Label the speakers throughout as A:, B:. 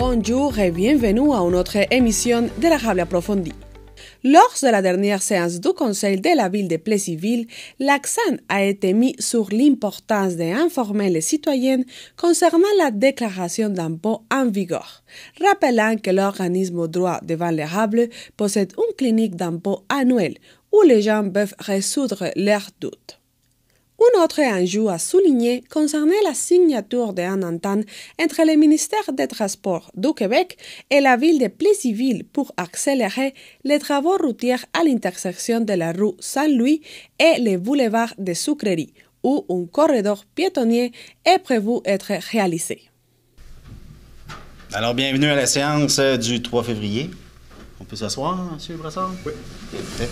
A: Bonjour et bienvenue à une autre émission de la Rable approfondie. Lors de la dernière séance du Conseil de la ville de Plessisville, l'accent a été mis sur l'importance d'informer les citoyens concernant la déclaration d'impôt en vigueur, rappelant que l'organisme droit devant l'érable possède une clinique d'impôt annuelle où les gens peuvent résoudre leurs doutes. Un autre enjeu à souligner concernait la signature d'un entente entre le ministère des Transports du Québec et la ville de Plessisville pour accélérer les travaux routiers à l'intersection de la rue Saint-Louis et le boulevard des Sucreries, où un corridor piétonnier est prévu être réalisé.
B: Alors, bienvenue à la séance du 3 février. On peut s'asseoir, M. Brassard? Oui. Okay.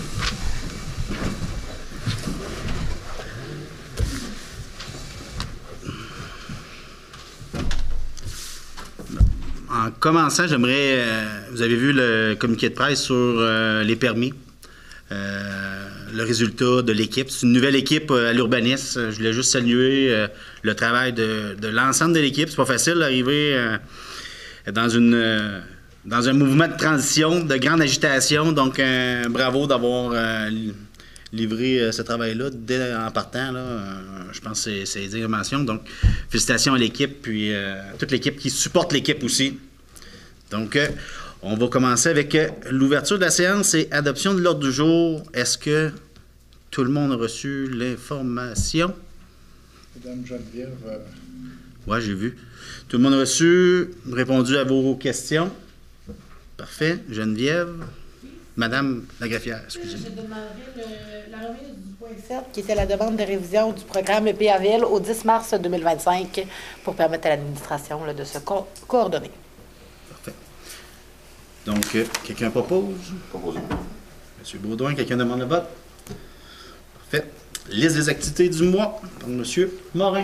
B: En commençant, j'aimerais... vous avez vu le communiqué de presse sur les permis. Le résultat de l'équipe. C'est une nouvelle équipe à l'urbanisme. Je voulais juste saluer le travail de l'ensemble de l'équipe. C'est pas facile d'arriver dans un mouvement de transition, de grande agitation. Donc, bravo d'avoir livré ce travail-là dès en partant. Là, je pense que c'est digne de mention. Donc, félicitations à l'équipe, puis toute l'équipe qui supporte l'équipe aussi. Donc, on va commencer avec l'ouverture de la séance et adoption de l'ordre du jour. Est-ce que tout le monde a reçu l'information?
C: Madame Geneviève.
B: Oui, j'ai vu. Tout le monde a reçu, répondu à vos questions. Parfait. Geneviève. Madame la greffière, excusez-moi.
D: J'ai demandé la remise du point 7, qui était la demande de révision du programme PAVL au 10 mars 2025 pour permettre à l'administration de se coordonner.
B: Parfait. Donc, quelqu'un propose?
C: Proposé.
B: M. Baudouin, quelqu'un demande le vote? Parfait. Liste des activités du mois par M. Morin.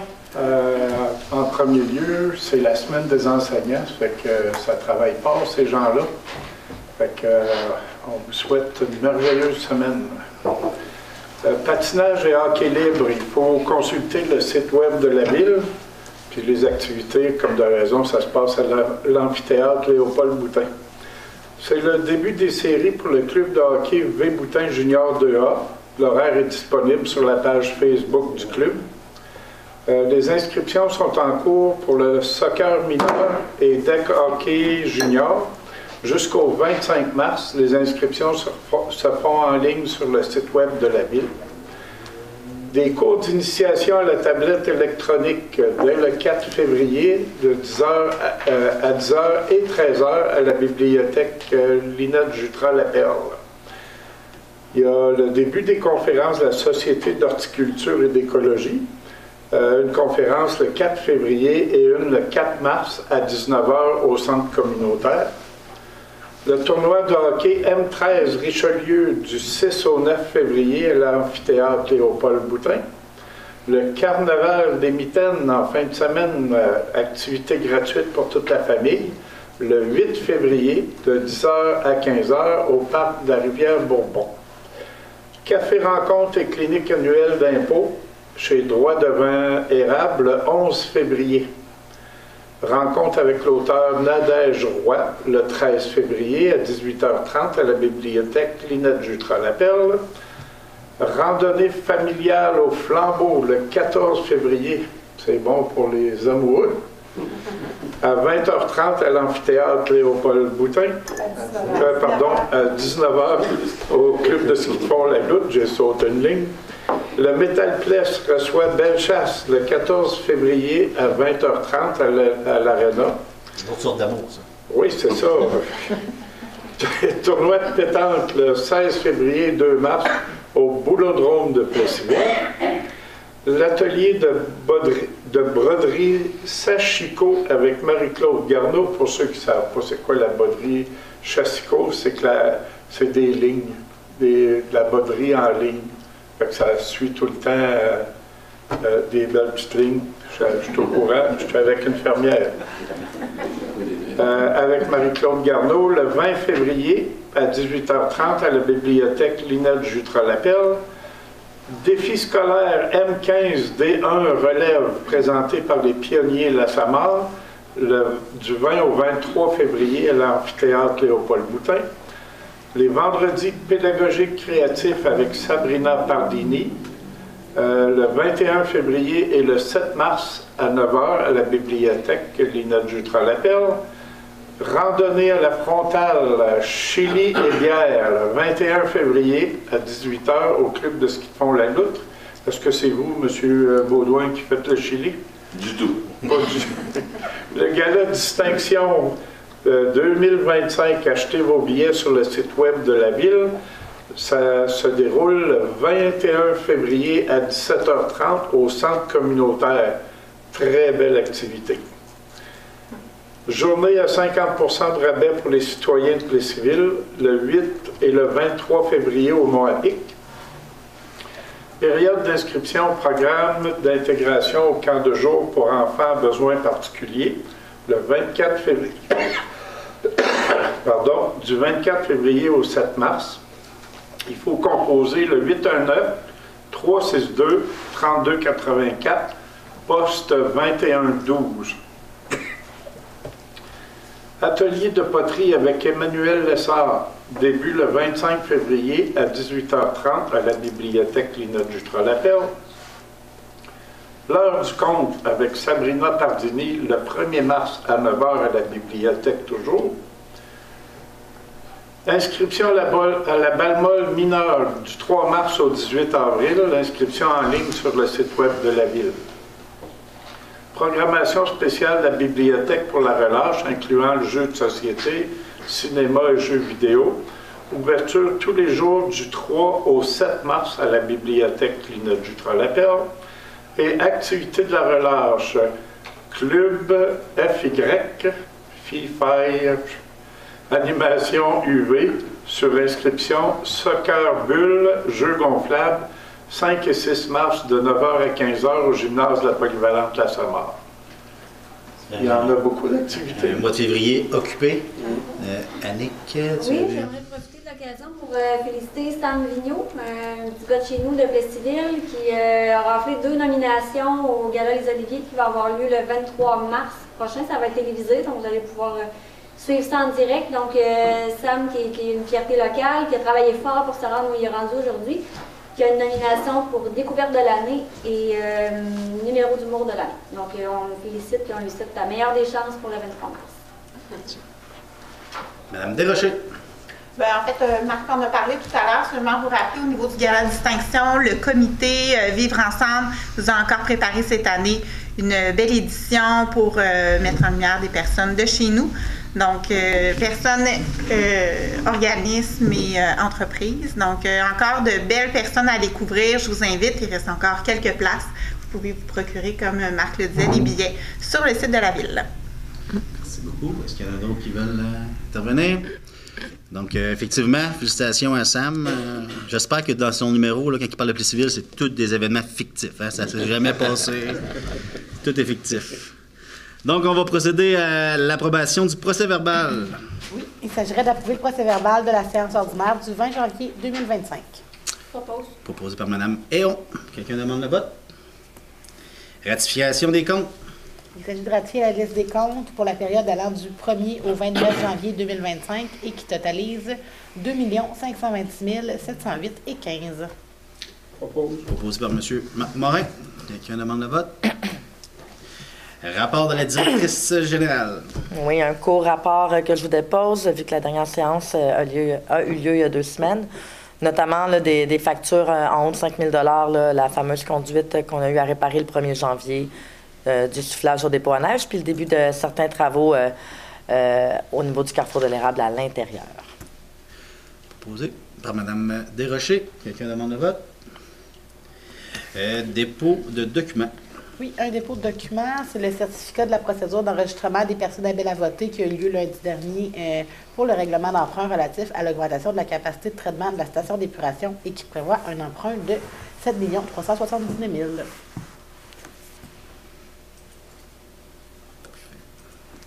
C: En premier lieu, c'est la semaine des enseignants, ça fait que ça travaille pas, ces gens-là. Fait que, on vous souhaite une merveilleuse semaine. Patinage et hockey libre, il faut consulter le site web de la ville. Puis les activités, comme de raison, ça se passe à l'amphithéâtre Léopold Boutin. C'est le début des séries pour le club de hockey V Boutin Junior 2A. L'horaire est disponible sur la page Facebook du club. Les inscriptions sont en cours pour le soccer mineur et deck hockey junior. Jusqu'au 25 mars, les inscriptions se font en ligne sur le site web de la ville. Des cours d'initiation à la tablette électronique dès le 4 février de 10h à 10h et 13h à la bibliothèque Linette Jutras-Laperle. Il y a le début des conférences de la Société d'horticulture et d'écologie. Une conférence le 4 février et une le 4 mars à 19h au centre communautaire. Le tournoi de hockey M13 Richelieu du 6 au 9 février à l'amphithéâtre Léopold Boutin. Le carnaval des mitaines en fin de semaine, activité gratuite pour toute la famille. Le 8 février de 10h à 15h au parc de la Rivière-Bourbon. Café rencontre et clinique annuelle d'impôt chez Droit devant Érable le 11 février. Rencontre avec l'auteur Nadège Roy le 13 février à 18h30 à la bibliothèque Linette Jutras-Laperle. Randonnée familiale au Flambeau le 14 février. C'est bon pour les amoureux. À 20h30 à l'amphithéâtre Léopold Boutin. À 19h au club de ski de fond La Goutte. J'ai sauté une ligne. Le Metal Place reçoit Bellechasse le 14 février à 20h30 à l'Arena.
B: C'est une autre sorte d'amour, ça.
C: Oui, c'est ça. Tournoi de pétanque le 16 février et 2 mars au Boulodrome de Plessisville. L'atelier de broderie Sachiko avec Marie-Claude Garneau. Pour ceux qui ne savent pas c'est quoi la broderie Sachiko, c'est que c'est des lignes, de la broderie en ligne. Fait que ça suit tout le temps des belles petites lignes. Je suis au courant, je suis avec une fermière. Avec Marie-Claude Garneau, le 20 février à 18h30 à la bibliothèque Linette Jutras-Laperle. Défi scolaire M15 D1 relève présenté par les pionniers La Samar du 20 au 23 février à l'amphithéâtre Léopold-Boutin. Les vendredis pédagogiques créatifs avec Sabrina Pardini, le 21 février et le 7 mars à 9 h à la bibliothèque Lina Dutra-Lapelle. Randonnée à la frontale Chili et bière le 21 février à 18 h au club de ski de fond La Loutre. Est-ce que c'est vous, M. Baudouin, qui faites le Chili?
E: Du tout.
C: Pas du... Le gala Distinction 2025, achetez vos billets sur le site web de la ville. Ça se déroule le 21 février à 17 h 30 au centre communautaire. Très belle activité. Journée à 50 % de rabais pour les citoyens de Plessisville, le 8 et le 23 février au Mohawk. Période d'inscription au programme d'intégration au camp de jour pour enfants à besoins particuliers, le 24 février. Pardon, du 24 février au 7 mars. Il faut composer le 819-362-3284, poste 2112. Atelier de poterie avec Emmanuel Lessard, début le 25 février à 18 h 30 à la bibliothèque Lina Dutra-Lapelle. L'heure du conte avec Sabrina Pardini le 1er mars à 9 h à la bibliothèque toujours. Inscription à la balle molle mineure du 3 mars au 18 avril. L'inscription en ligne sur le site web de la ville. Programmation spéciale de la bibliothèque pour la relâche, incluant le jeu de société, cinéma et jeux vidéo. Ouverture tous les jours du 3 au 7 mars à la bibliothèque Lina Dutra-Lapelle. Et activité de la relâche, club FY, animation UV, sur inscription, soccer bulle, jeux gonflables, 5 et 6 mars de 9 h à 15 h au gymnase de la polyvalente La Samar. Il y en a beaucoup d'activités.
B: Le mois de février occupé. Annick, tu
F: Oui, j'aimerais profiter de l'occasion pour féliciter Sam Vigneault, un petit gars de chez nous de Plessisville, qui a raflé 2 nominations au Gala Les Oliviers qui va avoir lieu le 23 mars prochain. Ça va être télévisé, donc vous allez pouvoir suivre ça en direct. Donc, Sam, qui est une fierté locale, qui a travaillé fort pour se rendre où il est rendu aujourd'hui, qui a une nomination pour découverte de l'année et numéro d'humour de l'année. Donc, on le félicite et on lui souhaite la meilleure des chances pour le 23 mars.
B: Madame Desrochers.
G: Ben, en fait, Marc en a parlé tout à l'heure, seulement vous rappeler au niveau du gala de distinction, le comité Vivre Ensemble nous a encore préparé cette année une belle édition pour mettre en lumière des personnes de chez nous. Donc, personnes, organismes et entreprises. Donc, encore de belles personnes à découvrir. Je vous invite, il reste encore quelques places. Vous pouvez vous procurer, comme Marc le disait, des billets sur le site de la ville.
B: Merci beaucoup. Est-ce qu'il y en a d'autres qui veulent intervenir? Donc, effectivement, félicitations à Sam. J'espère que dans son numéro, là, quand il parle de Plessisville, c'est tous des événements fictifs. Hein? Ça ne s'est jamais passé. Tout est fictif. Donc, on va procéder à l'approbation du procès-verbal.
D: Oui, il s'agirait d'approuver le procès-verbal de la séance ordinaire du 20 janvier 2025.
F: Propose.
B: Proposé par Mme Héon. Quelqu'un demande le vote? Ratification des comptes.
D: Il s'agit de ratifier la liste des comptes pour la période allant du 1er au 29 janvier 2025 et qui totalise 2 526 708 et 15.
B: Proposé par M. Morin. Quelqu'un demande le vote? Rapport de la directrice générale.
H: Oui, un court rapport que je vous dépose, vu que la dernière séance a eu lieu il y a 2 semaines, notamment là, des factures en haut de 5 000 $, la fameuse conduite qu'on a eu à réparer le 1er janvier, du soufflage au dépôt à neige, puis le début de certains travaux au niveau du carrefour de l'érable à l'intérieur.
B: Proposé par Mme Desrochers. Quelqu'un demande le vote? Dépôt de documents.
D: Oui, un dépôt de documents, c'est le certificat de la procédure d'enregistrement des personnes appelées à voter qui a eu lieu lundi dernier pour le règlement d'emprunt relatif à l'augmentation de la capacité de traitement de la station d'épuration et qui prévoit un emprunt de 7 379 000.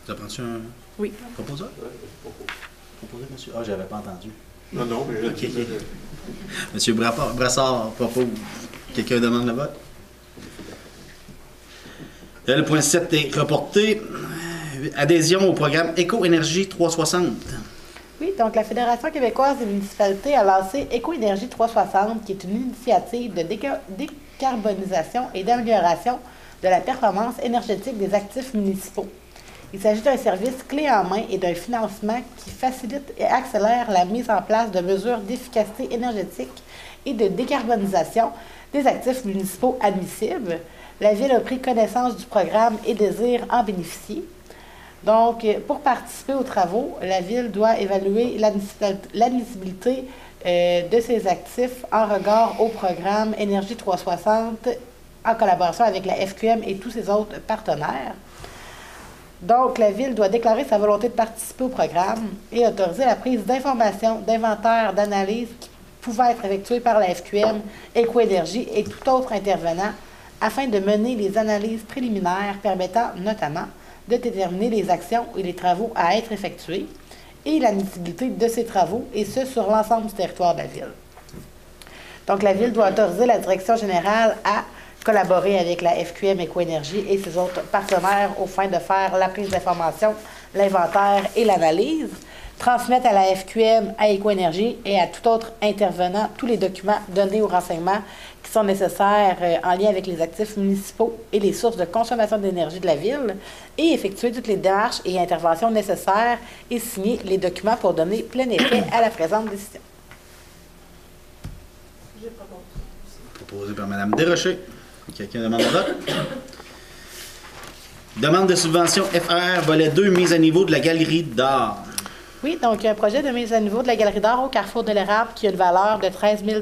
B: Vous avez prends-tu un
D: Oui.
B: proposeur? Proposé, monsieur? Ah, j'avais pas entendu.
E: Non, mais...
B: OK. Monsieur Brassard propose. Quelqu'un demande le vote? Le point 7 est reporté. adhésion au programme Éco-Énergie 360.
D: Oui, donc la Fédération québécoise des municipalités a lancé Éco-Énergie 360, qui est une initiative de décarbonisation et d'amélioration de la performance énergétique des actifs municipaux. Il s'agit d'un service clé en main et d'un financement qui facilite et accélère la mise en place de mesures d'efficacité énergétique et de décarbonisation des actifs municipaux admissibles. La Ville a pris connaissance du programme et désire en bénéficier. Donc, pour participer aux travaux, la Ville doit évaluer l'admissibilité de ses actifs en regard au programme Énergie 360 en collaboration avec la FQM et tous ses autres partenaires. Donc, la Ville doit déclarer sa volonté de participer au programme et autoriser la prise d'informations, d'inventaires, d'analyses qui pouvaient être effectuées par la FQM, Éco-Énergie et tout autre intervenant afin de mener les analyses préliminaires permettant notamment de déterminer les actions et les travaux à être effectués et l'admissibilité de ces travaux, et ce, sur l'ensemble du territoire de la Ville. Donc, la Ville doit autoriser la Direction générale à collaborer avec la FQM Éco-Énergie et ses autres partenaires aux fins de faire la prise d'information, l'inventaire et l'analyse, transmettre à la FQM, à Éco-Énergie et à tout autre intervenant tous les documents, données ou renseignements qui sont nécessaires en lien avec les actifs municipaux et les sources de consommation d'énergie de la Ville, et effectuer toutes les démarches et interventions nécessaires et signer les documents pour donner plein effet à la présente décision.
B: Proposé par Mme Desrochers. Quelqu'un demande le vote? Demande de subvention FR, volet 2, mise à niveau de la galerie d'art.
D: Oui, donc il y a un projet de mise à niveau de la galerie d'art au Carrefour de l'Érable qui a une valeur de 13 000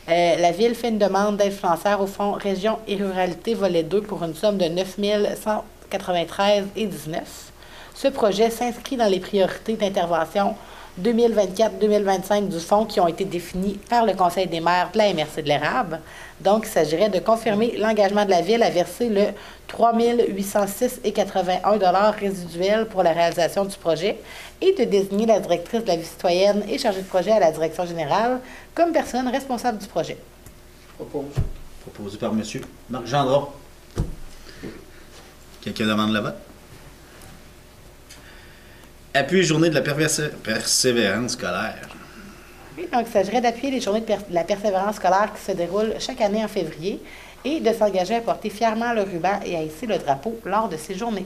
D: La Ville fait une demande d'aide financière au Fonds Région et Ruralité, volet 2, pour une somme de 9 193,19 $. Ce projet s'inscrit dans les priorités d'intervention 2024-2025 du fonds qui ont été définies par le Conseil des maires de la MRC de l'Érable. Donc, il s'agirait de confirmer l'engagement de la Ville à verser le 3 806,81 $ résiduel pour la réalisation du projet et de désigner la directrice de la vie citoyenne et chargée de projet à la direction générale comme personne responsable du projet.
B: Proposé par M. Marc Gendron. Quelqu'un demande le vote? Appui journée de la persévérance scolaire.
D: Oui, donc il s'agirait d'appuyer les journées de la persévérance scolaire qui se déroulent chaque année en février et de s'engager à porter fièrement le ruban et à hisser le drapeau lors de ces journées.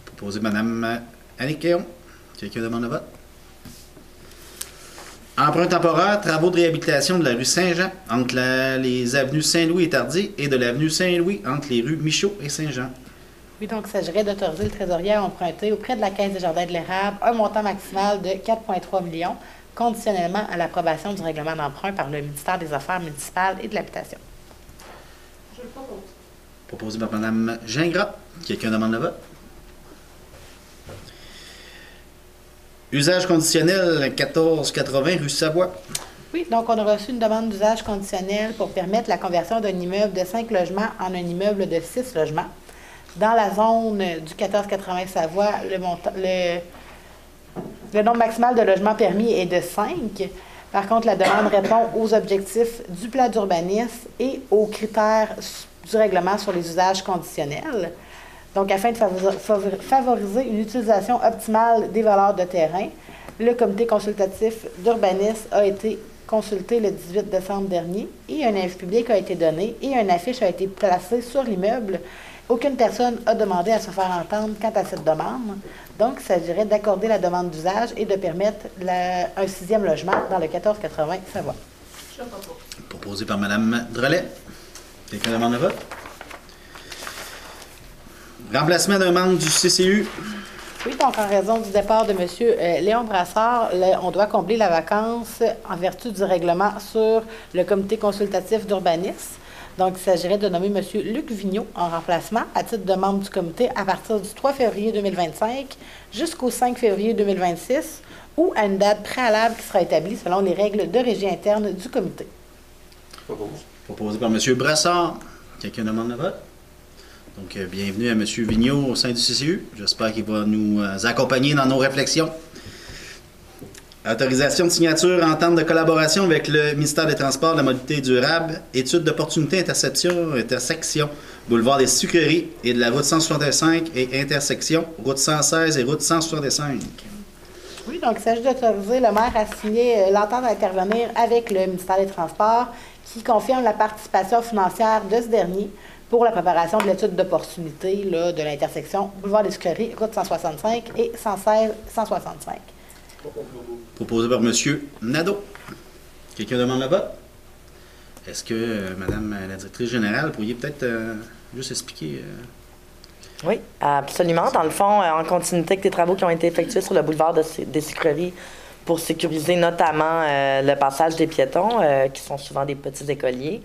B: Proposé par Mme Annick Quéon. Quelqu'un demande le vote? Emprunt temporaire, travaux de réhabilitation de la rue Saint-Jean entre les avenues Saint-Louis et Tardy et de l'avenue Saint-Louis entre les rues Michaud et Saint-Jean.
D: Oui, donc il s'agirait d'autoriser le trésorier à emprunter auprès de la Caisse des Jardins de l'Érable un montant maximal de 4,3 millions, conditionnellement à l'approbation du règlement d'emprunt par le ministère des Affaires municipales et de l'Habitation.
F: Je le propose.
B: Proposé par Mme Gingras. Quelqu'un demande le vote? Usage conditionnel 1480 rue Savoie.
D: Oui, donc on a reçu une demande d'usage conditionnel pour permettre la conversion d'un immeuble de 5 logements en un immeuble de 6 logements. Dans la zone du 1480 Savoie, le nombre maximal de logements permis est de 5. Par contre, la demande répond aux objectifs du plan d'urbanisme et aux critères du règlement sur les usages conditionnels. Donc, afin de favoriser une utilisation optimale des valeurs de terrain, le comité consultatif d'urbanisme a été consulté le 18 décembre dernier et un avis public a été donné et une affiche a été placée sur l'immeuble. Aucune personne n'a demandé à se faire entendre quant à cette demande. Donc, il s'agirait d'accorder la demande d'usage et de permettre un 6e logement dans le 1480 Savoie.
B: Proposé par Mme Drolet. Quelqu'un demande le vote? Remplacement d'un membre du CCU.
D: Oui, donc en raison du départ de M. Léon Brassard, on doit combler la vacance en vertu du règlement sur le comité consultatif d'urbanisme. Donc, il s'agirait de nommer M. Luc Vigneault en remplacement à titre de membre du comité à partir du 3 février 2025 jusqu'au 5 février 2026 ou à une date préalable qui sera établie selon les règles de régie interne du comité.
B: Proposé par M. Brassard. Quelqu'un demande le vote? Donc, bienvenue à M. Vigneault au sein du CCU. J'espère qu'il va nous accompagner dans nos réflexions. Autorisation de signature, entente de collaboration avec le ministère des Transports, de la Mobilité durable, étude d'opportunité, intersection, boulevard des Sucreries et de la route 165 et intersection, route 116 et route 165.
D: Oui, donc il s'agit d'autoriser le maire à signer l'entente d'intervenir avec le ministère des Transports qui confirme la participation financière de ce dernier pour la préparation de l'étude d'opportunité là, de l'intersection boulevard des Sucreries, route 165 et 116-165.
B: Proposé par M. Nadeau. Quelqu'un demande le vote? Est-ce que, Madame la directrice générale, pourriez peut-être juste expliquer...
H: Oui, absolument. Dans le fond, en continuité avec les travaux qui ont été effectués sur le boulevard des Sucreries pour sécuriser notamment le passage des piétons, qui sont souvent des petits écoliers.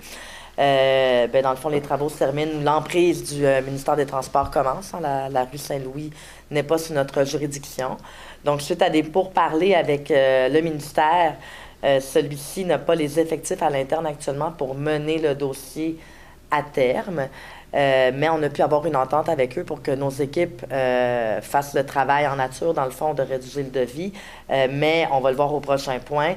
H: Dans le fond, les travaux se terminent. L'emprise du ministère des Transports commence. Hein, la rue Saint-Louis n'est pas sous notre juridiction. Donc, suite à des pourparlers avec le ministère, celui-ci n'a pas les effectifs à l'interne actuellement pour mener le dossier à terme. Mais on a pu avoir une entente avec eux pour que nos équipes fassent le travail en nature, dans le fond, de rédiger le devis. Mais on va le voir au prochain point.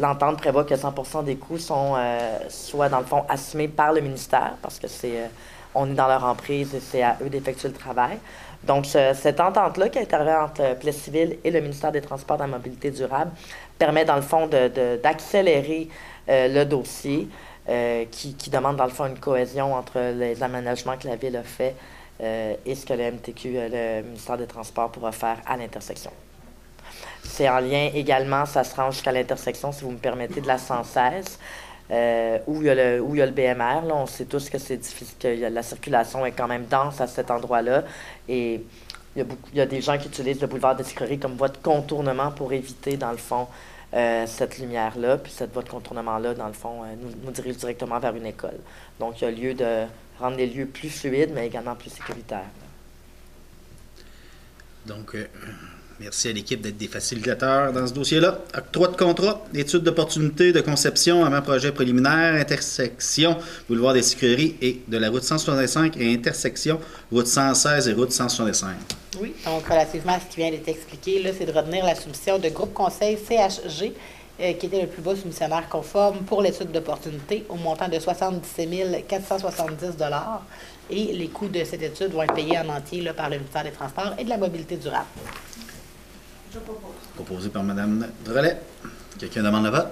H: L'entente prévoit que 100% des coûts soient, dans le fond, assumés par le ministère parce que on est dans leur emprise et c'est à eux d'effectuer le travail. Donc, cette entente-là qui intervient entre Plessisville et le ministère des Transports et de la Mobilité durable permet, dans le fond, d'accélérer le dossier qui demande, dans le fond, une cohésion entre les aménagements que la Ville a fait et ce que le MTQ, le ministère des Transports, pourra faire à l'intersection. C'est en lien également, ça se rend jusqu'à l'intersection, si vous me permettez, de la 116, où il y a le BMR. Là, on sait tous que c'est difficile, que la circulation est quand même dense à cet endroit-là. Et il y a des gens qui utilisent le boulevard des Sucreries comme voie de contournement pour éviter, dans le fond, cette lumière-là. Puis cette voie de contournement-là, dans le fond, nous dirige directement vers une école. Donc, il y a lieu de rendre les lieux plus fluides, mais également plus sécuritaires.
B: Donc, merci à l'équipe d'être des facilitateurs dans ce dossier-là. Octroi de contrat, étude d'opportunité de conception avant-projet préliminaire, intersection, boulevard des Sucreries et de la route 165 et intersection, route 116 et route 165. Oui,
D: donc relativement à ce qui vient d'être expliqué, là, c'est de retenir la soumission de groupe conseil CHG, qui était le plus bas soumissionnaire conforme pour l'étude d'opportunité au montant de 77 470 $. Et les coûts de cette étude vont être payés en entier là, par le ministère des Transports et de la Mobilité durable.
F: Je propose.
B: Proposé par Mme Drolet. Quelqu'un demande le vote?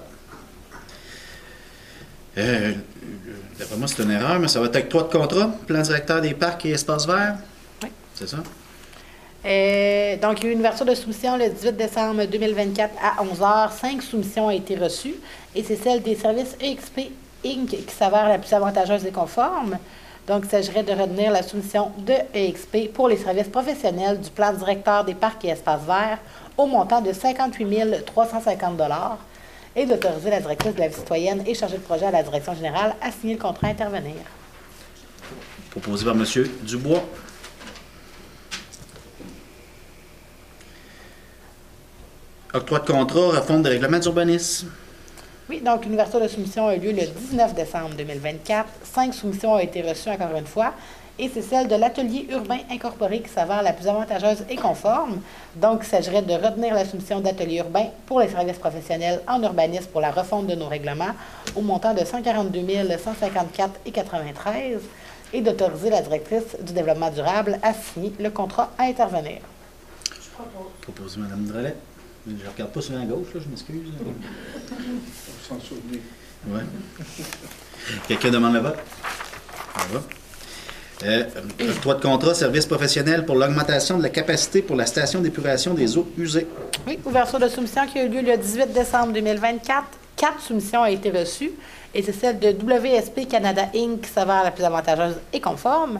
B: D'après moi, c'est une erreur, mais ça va être octroi de contrat, plan directeur des parcs et espaces verts.
D: Oui.
B: C'est ça?
D: Donc, il y a eu une ouverture de soumission le 18 décembre 2024 à 11h. 5 soumissions ont été reçues et c'est celle des services EXP Inc. qui s'avère la plus avantageuse et conforme. Donc, il s'agirait de retenir la soumission de EXP pour les services professionnels du plan directeur des parcs et espaces verts au montant de 58 350 $ et d'autoriser la directrice de la vie citoyenne et chargée de projet à la direction générale à signer le contrat à intervenir.
B: Proposé par M. Dubois. Octroi de contrat, refonte des règlements d'urbanisme.
D: Oui, donc une ouverture de soumission a eu lieu le 19 décembre 2024. 5 soumissions ont été reçues encore une fois. Et c'est celle de l'atelier urbain incorporé qui s'avère la plus avantageuse et conforme. Donc, il s'agirait de retenir la soumission d'atelier urbain pour les services professionnels en urbanisme pour la refonte de nos règlements au montant de 142 154,93 et d'autoriser la directrice du développement durable à signer le contrat à intervenir.
F: Je propose.
B: Proposé Mme Drolet. Je ne regarde pas sur la gauche, là, je m'excuse.
C: Sans souvenir.
B: Oui. Quelqu'un demande le vote? On va. Octroi de contrat, service professionnel pour l'augmentation de la capacité pour la station d'épuration des eaux usées.
D: Oui, ouverture de soumission qui a eu lieu le 18 décembre 2024. 4 soumissions ont été reçues et c'est celle de WSP Canada Inc. qui s'avère la plus avantageuse et conforme.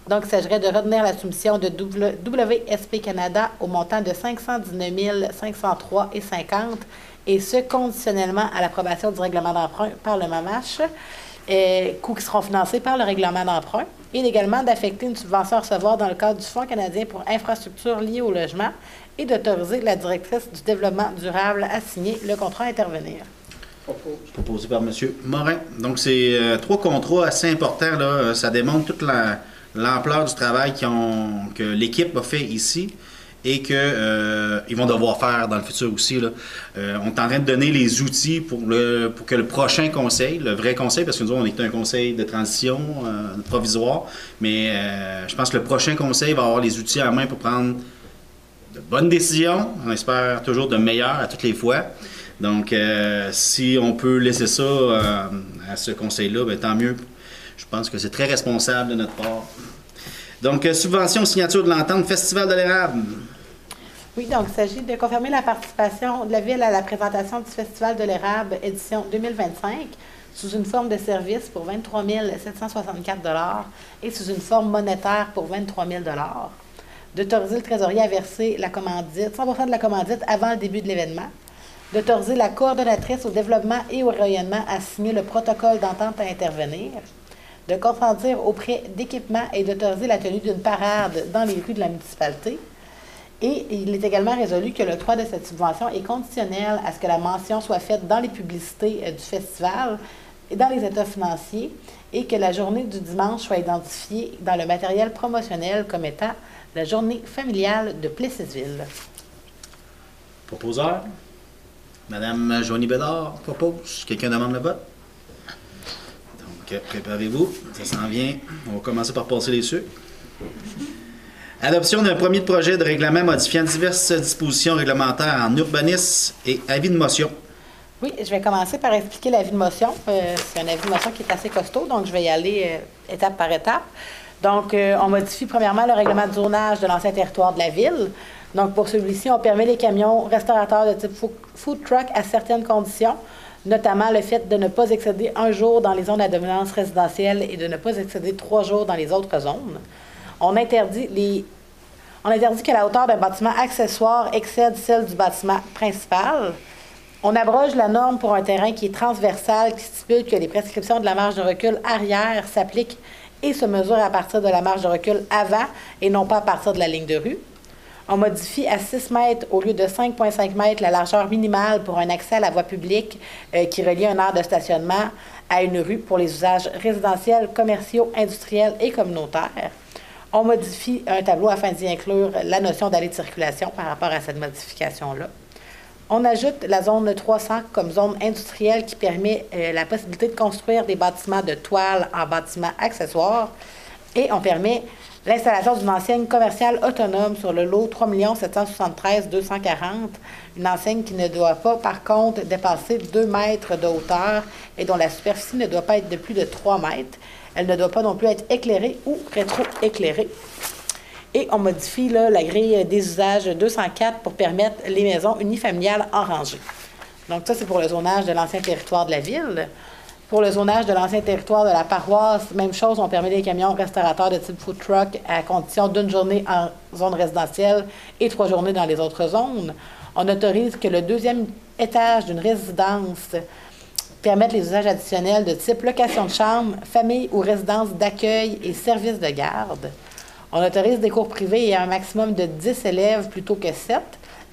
D: Donc, il s'agirait de retenir la soumission de WSP Canada au montant de 519 503,50 et ce conditionnellement à l'approbation du règlement d'emprunt par le MAMACH, coûts qui seront financés par le règlement d'emprunt, et également d'affecter une subvention à recevoir dans le cadre du Fonds canadien pour infrastructures liées au logement et d'autoriser la directrice du développement durable à signer le contrat à intervenir.
B: Proposé par M. Morin. Donc, c'est 3 contrats assez importants. Là. Ça démontre toute l'ampleur du travail que l'équipe a fait ici. et qu'ils vont devoir faire dans le futur aussi. Là. On est en train de donner les outils pour que le prochain conseil, le vrai conseil, parce que nous on est un conseil de transition provisoire, mais je pense que le prochain conseil va avoir les outils à la main pour prendre de bonnes décisions. On espère toujours de meilleures à toutes les fois. Donc, si on peut laisser ça à ce conseil-là, bien, tant mieux. Je pense que c'est très responsable de notre part. Donc, subvention, signature de l'entente, Festival de l'érable.
D: Oui, donc il s'agit de confirmer la participation de la Ville à la présentation du Festival de l'érable édition 2025 sous une forme de service pour 23 764 $ et sous une forme monétaire pour 23 000 $. D'autoriser le trésorier à verser la commandite, 100% de la commandite avant le début de l'événement. D'autoriser la coordonnatrice au développement et au rayonnement à signer le protocole d'entente à intervenir. De consentir auprès d'équipements et d'autoriser la tenue d'une parade dans les rues de la municipalité. Et il est également résolu que l'octroi de cette subvention est conditionnel à ce que la mention soit faite dans les publicités du festival et dans les états financiers et que la journée du dimanche soit identifiée dans le matériel promotionnel comme étant la journée familiale de Plessisville.
B: Proposeur. Madame Joanie Bédard propose. Quelqu'un demande le vote? Donc, préparez-vous. Ça s'en vient. On va commencer par passer les sucres. Adoption d'un premier projet de règlement modifiant diverses dispositions réglementaires en urbanisme et avis de motion.
D: Oui, je vais commencer par expliquer l'avis de motion. C'est un avis de motion qui est assez costaud, donc je vais y aller étape par étape. Donc, on modifie premièrement le règlement de zonage de l'ancien territoire de la Ville. Donc, pour celui-ci, on permet les camions restaurateurs de type food truck à certaines conditions, notamment le fait de ne pas excéder 1 jour dans les zones à dominance résidentielle et de ne pas excéder 3 jours dans les autres zones. On interdit que la hauteur d'un bâtiment accessoire excède celle du bâtiment principal. On abroge la norme pour un terrain qui est transversal, qui stipule que les prescriptions de la marge de recul arrière s'appliquent et se mesurent à partir de la marge de recul avant et non pas à partir de la ligne de rue. On modifie à 6 mètres au lieu de 5,5 mètres la largeur minimale pour un accès à la voie publique qui relie un aire de stationnement à une rue pour les usages résidentiels, commerciaux, industriels et communautaires. On modifie un tableau afin d'y inclure la notion d'allée de circulation par rapport à cette modification-là. On ajoute la zone 300 comme zone industrielle qui permet la possibilité de construire des bâtiments de toile en bâtiments accessoires et on permet l'installation d'une enseigne commerciale autonome sur le lot 3 773 240, une enseigne qui ne doit pas, par contre, dépasser 2 mètres de hauteur et dont la superficie ne doit pas être de plus de 3 mètres. Elle ne doit pas non plus être éclairée ou rétro-éclairée. Et on modifie là, la grille des usages 204 pour permettre les maisons unifamiliales en rangée. Donc ça, c'est pour le zonage de l'ancien territoire de la Ville. Pour le zonage de l'ancien territoire de la paroisse, même chose, on permet les camions restaurateurs de type food truck à condition d'1 journée en zone résidentielle et 3 journées dans les autres zones. On autorise que le 2e étage d'une résidence permette les usages additionnels de type location de chambre, famille ou résidence d'accueil et service de garde. On autorise des cours privés et un maximum de 10 élèves plutôt que 7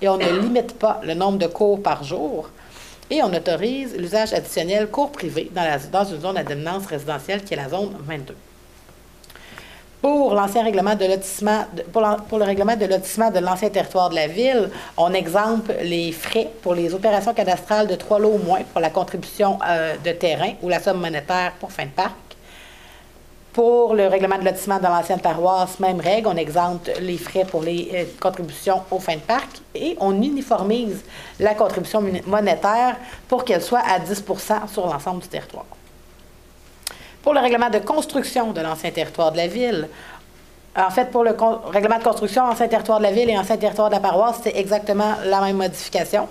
D: et on ne limite pas le nombre de cours par jour. Et on autorise l'usage additionnel cours privé dans une zone à dominance résidentielle qui est la zone 22. Pour l'ancien règlement de lotissement, pour le règlement de lotissement de l'ancien territoire de la Ville, on exempte les frais pour les opérations cadastrales de 3 lots au moins pour la contribution de terrain ou la somme monétaire pour fin de parc. Pour le règlement de lotissement dans l'ancienne paroisse, même règle, on exempte les frais pour les contributions aux fins de parc et on uniformise la contribution monétaire pour qu'elle soit à 10 % sur l'ensemble du territoire. Pour le règlement de construction de l'ancien territoire de la Ville, en fait, pour le règlement de construction, ancien territoire de la Ville et ancien territoire de la paroisse, c'est exactement la même modification.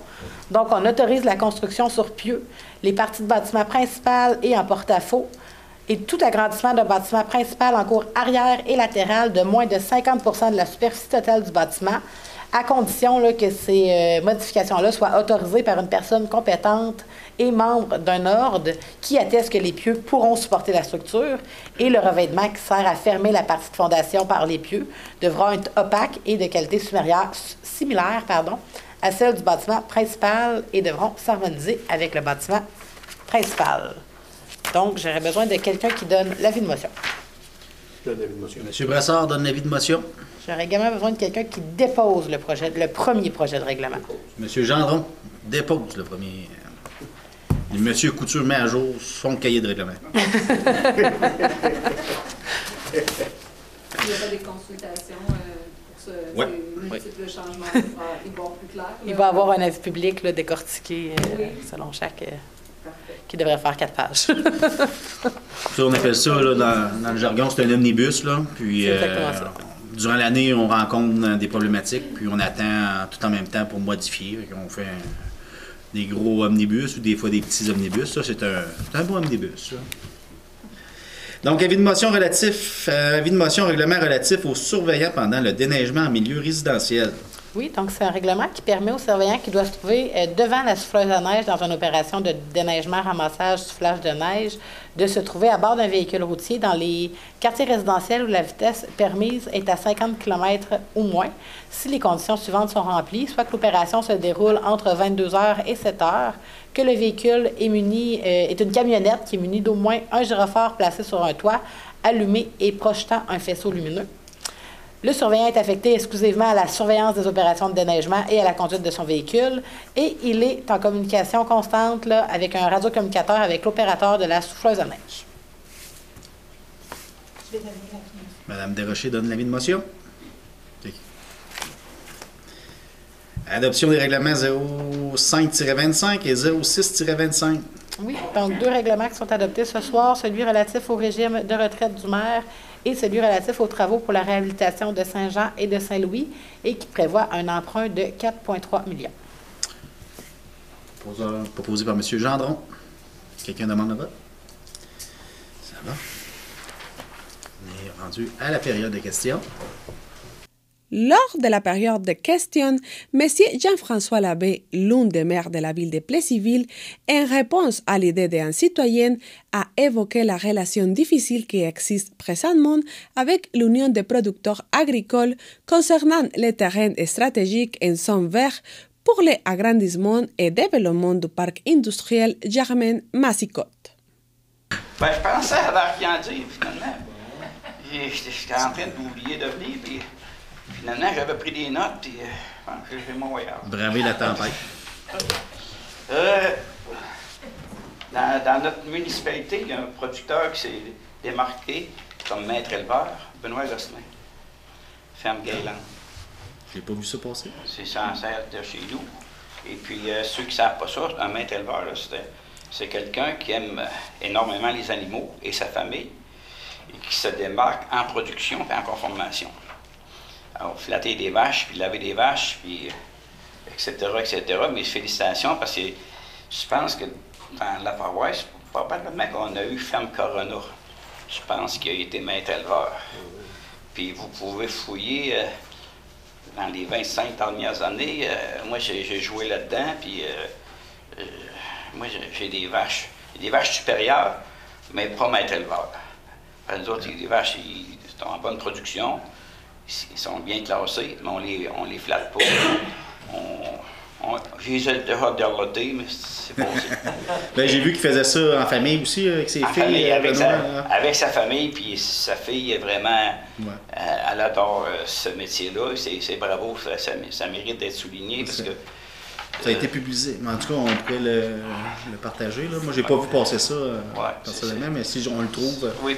D: Donc, on autorise la construction sur pieux, les parties de bâtiment principal et en porte-à-faux, et tout agrandissement d'un bâtiment principal en cour arrière et latérale de moins de 50 % de la superficie totale du bâtiment, à condition là, que ces modifications-là soient autorisées par une personne compétente et membre d'un ordre qui atteste que les pieux pourront supporter la structure et le revêtement qui sert à fermer la partie de fondation par les pieux devra être opaque et de qualité similaire à celle du bâtiment principal et devront s'harmoniser avec le bâtiment principal. Donc, j'aurais besoin de quelqu'un qui donne l'avis de motion.
E: Je donne l'avis de motion.
B: M. Brassard donne l'avis de motion.
D: J'aurais également besoin de quelqu'un qui dépose le premier projet de règlement.
B: M. Gendron dépose le premier. M. Couture met à jour son cahier de règlement.
I: Il n'y a pas des consultations pour
B: Ouais.
I: ces multiples changements pour y voir plus clair.
D: Il va y avoir un avis public là, décortiqué selon chaque... qui devrait faire 4 pages.
B: Ça, on appelle ça, là, dans le jargon, c'est un omnibus. Là. Puis,
D: C'est exactement ça.
B: Durant l'année, on rencontre des problématiques, puis on attend tout en même temps pour modifier. On fait des gros omnibus ou des fois des petits omnibus. Ça, c'est un beau omnibus. Ça. Donc, avis de motion règlement relatif aux surveillants pendant le déneigement en milieu résidentiel.
D: Oui, donc c'est un règlement qui permet aux surveillants qui doivent se trouver devant la souffleuse à neige dans une opération de déneigement, ramassage, soufflage de neige, de se trouver à bord d'un véhicule routier dans les quartiers résidentiels où la vitesse permise est à 50 km ou moins, si les conditions suivantes sont remplies, soit que l'opération se déroule entre 22h et 7h, que le véhicule est une camionnette qui est munie d'au moins un gyrophare placé sur un toit, allumé et projetant un faisceau lumineux. Le surveillant est affecté exclusivement à la surveillance des opérations de déneigement et à la conduite de son véhicule et il est en communication constante là, avec un radiocommunicateur avec l'opérateur de la souffleuse à neige.
B: Mme Desrochers donne l'avis de motion. Okay. Adoption des règlements 05-25 et 06-25.
D: Oui, donc 2 règlements qui sont adoptés ce soir, celui relatif au régime de retraite du maire et celui relatif aux travaux pour la réhabilitation de Saint-Jean et de Saint-Louis et qui prévoit un emprunt de 4,3 millions.
B: Proposé par M. Gendron. Quelqu'un demande le vote? Ça va. On est rendu à la période de questions.
A: Lors de la période de questions, M. Jean-François Labbé, l'un des maires de la ville de Plessisville, en réponse à l'idée d'un citoyen, a évoqué la relation difficile qui existe présentement avec l'Union des producteurs agricoles concernant les terrains stratégiques en zone verte pour l'agrandissement et développement du parc industriel Germain-Massicotte.
J: Ben, je pensais avoir rien dit, finalement. J'étais en train d'oublier de venir, puis finalement, j'avais pris des notes, puis j'ai fait mon voyage.
B: Braver la tempête.
J: Dans notre municipalité, il y a un producteur qui s'est démarqué comme maître éleveur, Benoît Gosselin, ferme Gaëlan.
B: J'ai pas vu ça passer.
J: C'est censé être chez nous. Et puis, ceux qui ne savent pas ça, un maître éleveur, c'est quelqu'un qui aime énormément les animaux et sa famille, et qui se démarque en production et en conformation. Alors, flatter des vaches, puis laver des vaches, puis etc., etc. Mes félicitations, parce que je pense que dans la paroisse, probablement qu'on a eu Ferme Corona. Je pense qu'il a été maître éleveur. Puis vous pouvez fouiller dans les 25 dernières années. Moi, j'ai joué là-dedans, puis moi, j'ai des vaches. Des vaches supérieures, mais pas maître éleveur. Les autres, les vaches, ils sont en bonne production. Ils sont bien classés, mais on les flatte pas. J'ai déjà derloté, mais c'est pas aussi.
B: Ben, j'ai vu qu'il faisait ça en famille aussi, avec ses filles.
J: Famille, avec sa famille, puis sa fille, vraiment, elle adore ce métier-là. C'est bravo, ça mérite d'être souligné, parce que...
B: Ça a été publié, mais en tout cas, on pourrait le partager. Là. Moi, j'ai pas vu passer ça personnellement, mais si on le trouve,
J: oui,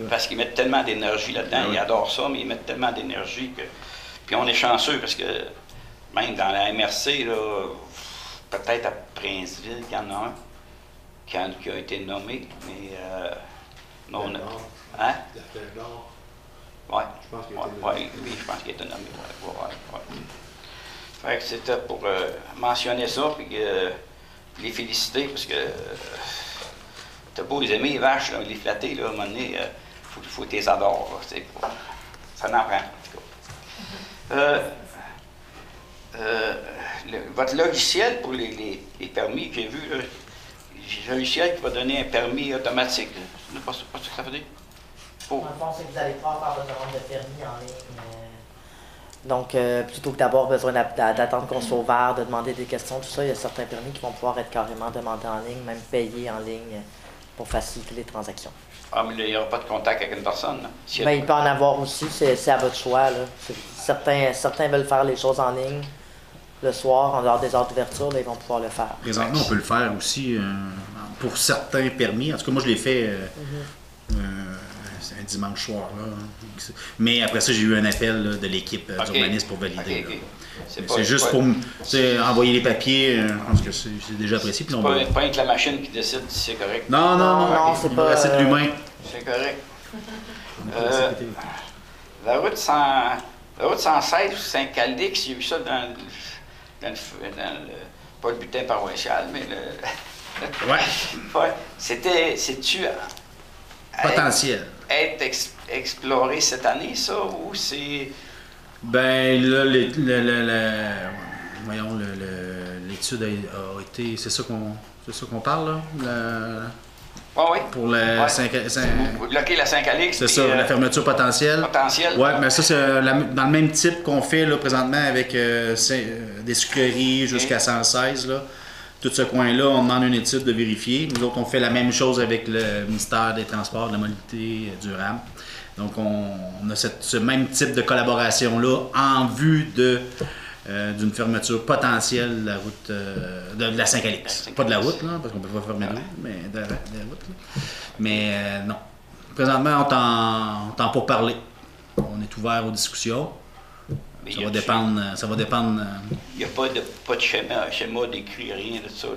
J: parce qu'ils mettent tellement d'énergie là-dedans, ils adorent ça, mais ils mettent tellement d'énergie que... Puis on est chanceux, parce que même dans la MRC, là, peut-être à Princeville, il y en a un qui a été nommé, mais non, on a... Hein? Oui, je pense qu'il a été nommé. Fait que c'était pour mentionner ça, puis les féliciter, parce que t'as beau les aimer, les vaches, là, les flatter, là, à un moment donné, faut que tu les adores, ça n'en prend, en tout cas. Votre logiciel pour les permis, j'ai vu, j'ai un logiciel qui va donner un permis automatique. C'est pas ce que ça veut dire?
H: Dans le fond, c'est que vous allez pouvoir faire votre demande de permis en ligne. Donc, plutôt que d'avoir besoin d'attendre qu'on soit ouvert, de demander des questions, tout ça, il y a certains permis qui vont pouvoir être carrément demandés en ligne, même payés en ligne, pour faciliter les transactions.
J: Ah, mais là, il n'y aura pas de contact avec une personne. Là. Si
H: Ben, il peut en avoir aussi, c'est à votre choix. Là. Certains veulent faire les choses en ligne le soir, en dehors des heures d'ouverture, ils vont pouvoir le faire.
B: Présentement, on peut le faire aussi pour certains permis. En tout cas, moi, je l'ai fait un dimanche soir. Là. Mais après ça, j'ai eu un appel là, de l'équipe d'urbanisme pour valider.
J: Okay.
B: C'est juste pour envoyer les papiers. Je pense que c'est déjà apprécié.
J: C'est pas avec la machine qui décide si c'est correct.
B: Non,
H: c'est pas...
B: C'est de l'humain.
J: C'est correct. La route 116 Saint-Calix, j'ai vu ça dans le pas le bulletin paroissial, mais le...
B: Ouais.
J: C'est-tu...
B: Potentiel.
J: Être exploré cette année, ça, ou c'est...
B: Ben là, voyons, l'étude a été... C'est ça qu'on parle, là?
J: Oui.
B: Pour la
J: bloquer la Saint-Calix.
B: C'est ça, la fermeture potentielle. Oui, mais ça, c'est dans le même type qu'on fait là, présentement avec des sucreries jusqu'à 116. Là. Tout ce coin-là, on demande une étude de vérifier. Nous autres, on fait la même chose avec le ministère des Transports, de la mobilité durable. Donc, on a ce même type de collaboration-là en vue d'une fermeture potentielle de la route de la Saint-Calix. Pas de la route, là, parce qu'on ne peut pas fermer l'eau, mais de la route. Là. Mais non. Présentement, on t'en pour parler. On est ouvert aux discussions. Ça va dépendre.
J: Il n'y a pas de schéma d'écrit, rien de ça.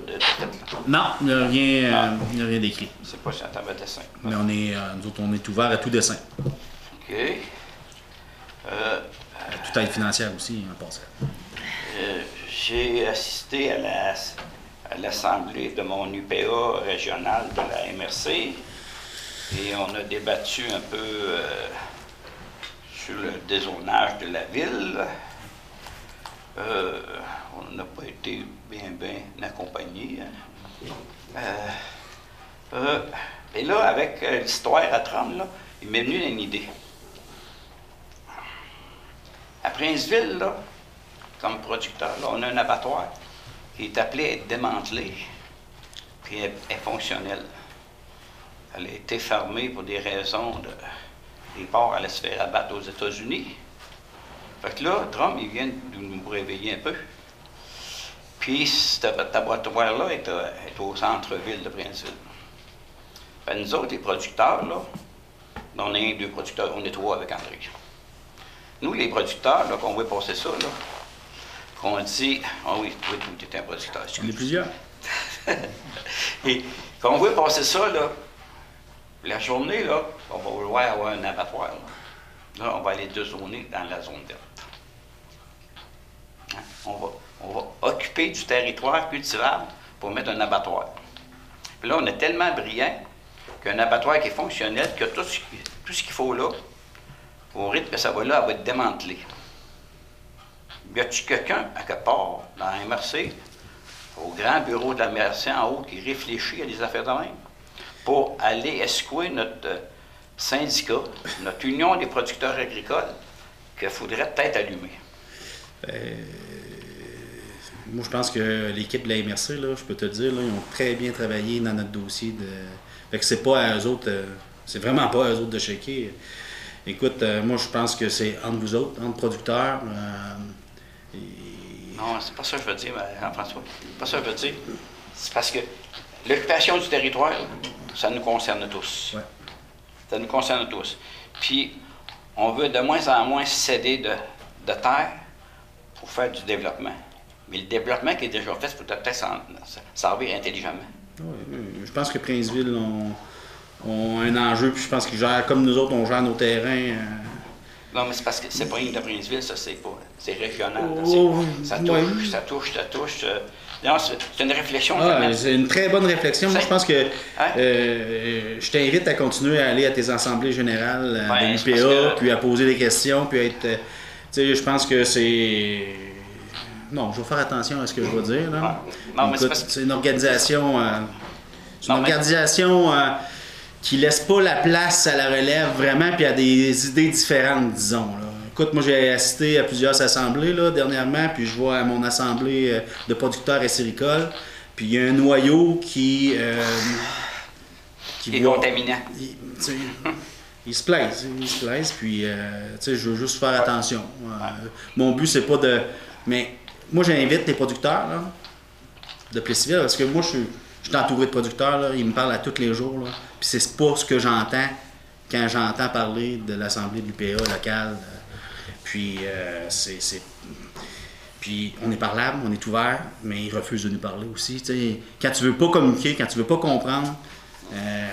B: Non, il n'y a rien d'écrit.
J: C'est pas ça, t'avais dessin.
B: Mais nous autres, on est ouvert à tout dessin.
J: OK.
B: Toute aide financière aussi, en passant.
J: J'ai assisté à l'assemblée de mon UPA régional de la MRC et on a débattu un peu sur le dézonage de la ville. On n'a pas été bien accompagnés. Et là, avec l'histoire à Trump, là, il m'est venu une idée. À Princeville, là, comme producteur, là, on a un abattoir qui est appelé à être démantelé, puis elle est fonctionnelle. Elle a été fermée pour des raisons les porcs allaient se faire abattre aux États-Unis. Fait que là, Trump, il vient de nous réveiller un peu. Puis, cet abattoir-là est au centre-ville de Princeville. Fait nous autres, les producteurs, là, on est 2 producteurs, on est 3 avec André. Nous, les producteurs, là, qu'on voit passer ça, là, qu'on dit, ah oui, toi, tu es un producteur.
B: On est plusieurs.
J: Et qu'on voit passer ça, là, la journée, là, on va vouloir avoir un abattoir. Là, on va aller dézoner dans la zone verte. Hein? On va occuper du territoire cultivable pour mettre un abattoir. Puis là, on est tellement brillant qu'un abattoir qui est fonctionnel, que tout ce qu'il faut là, au rythme que ça va là, elle va être démantelée. Y a-t-il quelqu'un, à quelque part, dans la MRC, au grand bureau de la MRC en haut, qui réfléchit à des affaires de même, pour aller escouer notre syndicat, notre union des producteurs agricoles, qu'il faudrait peut-être allumer?
B: Moi, je pense que l'équipe de la MRC, là, je peux te le dire, là, ils ont très bien travaillé dans notre dossier. Fait que c'est pas à eux autres, c'est vraiment pas à eux autres de checker. Écoute, moi, je pense que c'est entre vous autres, entre producteurs.
J: Non, c'est pas ça que je veux dire, Jean-François. C'est pas ça que je veux dire. C'est parce que l'occupation du territoire, ça nous concerne tous.
B: Ouais.
J: Ça nous concerne tous. Puis, on veut de moins en moins céder de terre pour faire du développement. Mais le développement qui est déjà fait, il faut peut-être s'en servir intelligemment.
B: Oui, je pense que Princeville ont un enjeu, puis je pense qu'ils gèrent, comme nous autres, on gère nos terrains.
J: Non, mais c'est parce que c'est pas une de Princeville, ça, c'est pas. C'est régional. Ça touche. Non, c'est une réflexion.
B: C'est une très bonne réflexion. Moi, je pense que je t'invite à continuer à aller à tes assemblées générales de l'UPA, puis à poser des questions, puis à être. Tu sais, je pense que c'est. Non, je vais faire attention à ce que je vais dire. Là.
J: Non,
B: écoute, c'est une organisation. Qui laisse pas la place à la relève vraiment, puis à des idées différentes, disons. Là. Écoute, moi j'ai assisté à plusieurs assemblées là, dernièrement, puis je vois à mon assemblée de producteurs acéricoles, puis il y a un noyau qui
J: Qui est contaminant.
B: Ils se plaisent, puis je veux juste faire attention. Mon but, c'est pas de... Mais moi, j'invite les producteurs là, de Plessisville, parce que moi, je suis entouré de producteurs, là, ils me parlent à tous les jours, là, puis c'est pas ce que j'entends quand j'entends parler de l'Assemblée de l'UPA locale. Puis, Puis on est parlable, on est ouvert, mais ils refusent de nous parler aussi. T'sais, quand tu veux pas communiquer, quand tu veux pas comprendre,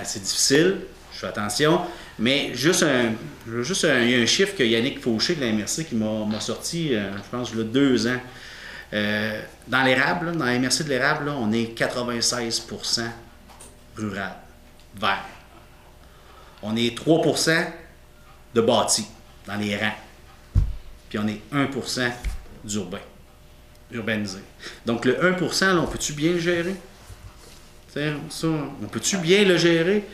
B: c'est difficile. Je fais attention. Mais il y a un chiffre que Yannick Fauché de la MRC qui m'a sorti, je pense, il y a 2 ans. Dans l'érable, dans la MRC de l'érable, là, on est 96% rural, vert. On est 3% de bâti dans les rangs. Puis on est 1% d'urbain, urbanisé. Donc le 1%, là, on peut-tu bien le gérer? Ça, on peut-tu bien le gérer?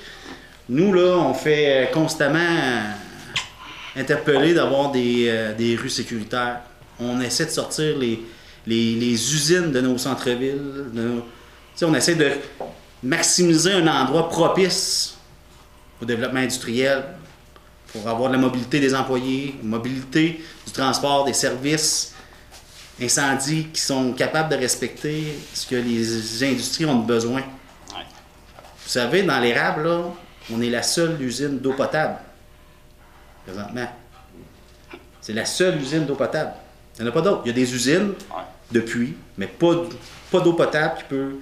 B: Nous, là, on fait constamment interpeller d'avoir des rues sécuritaires. On essaie de sortir les usines de nos centres-villes. On essaie de maximiser un endroit propice au développement industriel pour avoir de la mobilité des employés, mobilité du transport, des services, incendies qui sont capables de respecter ce que les industries ont besoin. Ouais. Vous savez, dans l'érable, là, on est la seule usine d'eau potable, présentement. C'est la seule usine d'eau potable. Il n'y en a pas d'autres. Il y a des usines de puits, mais pas d'eau potable qui peut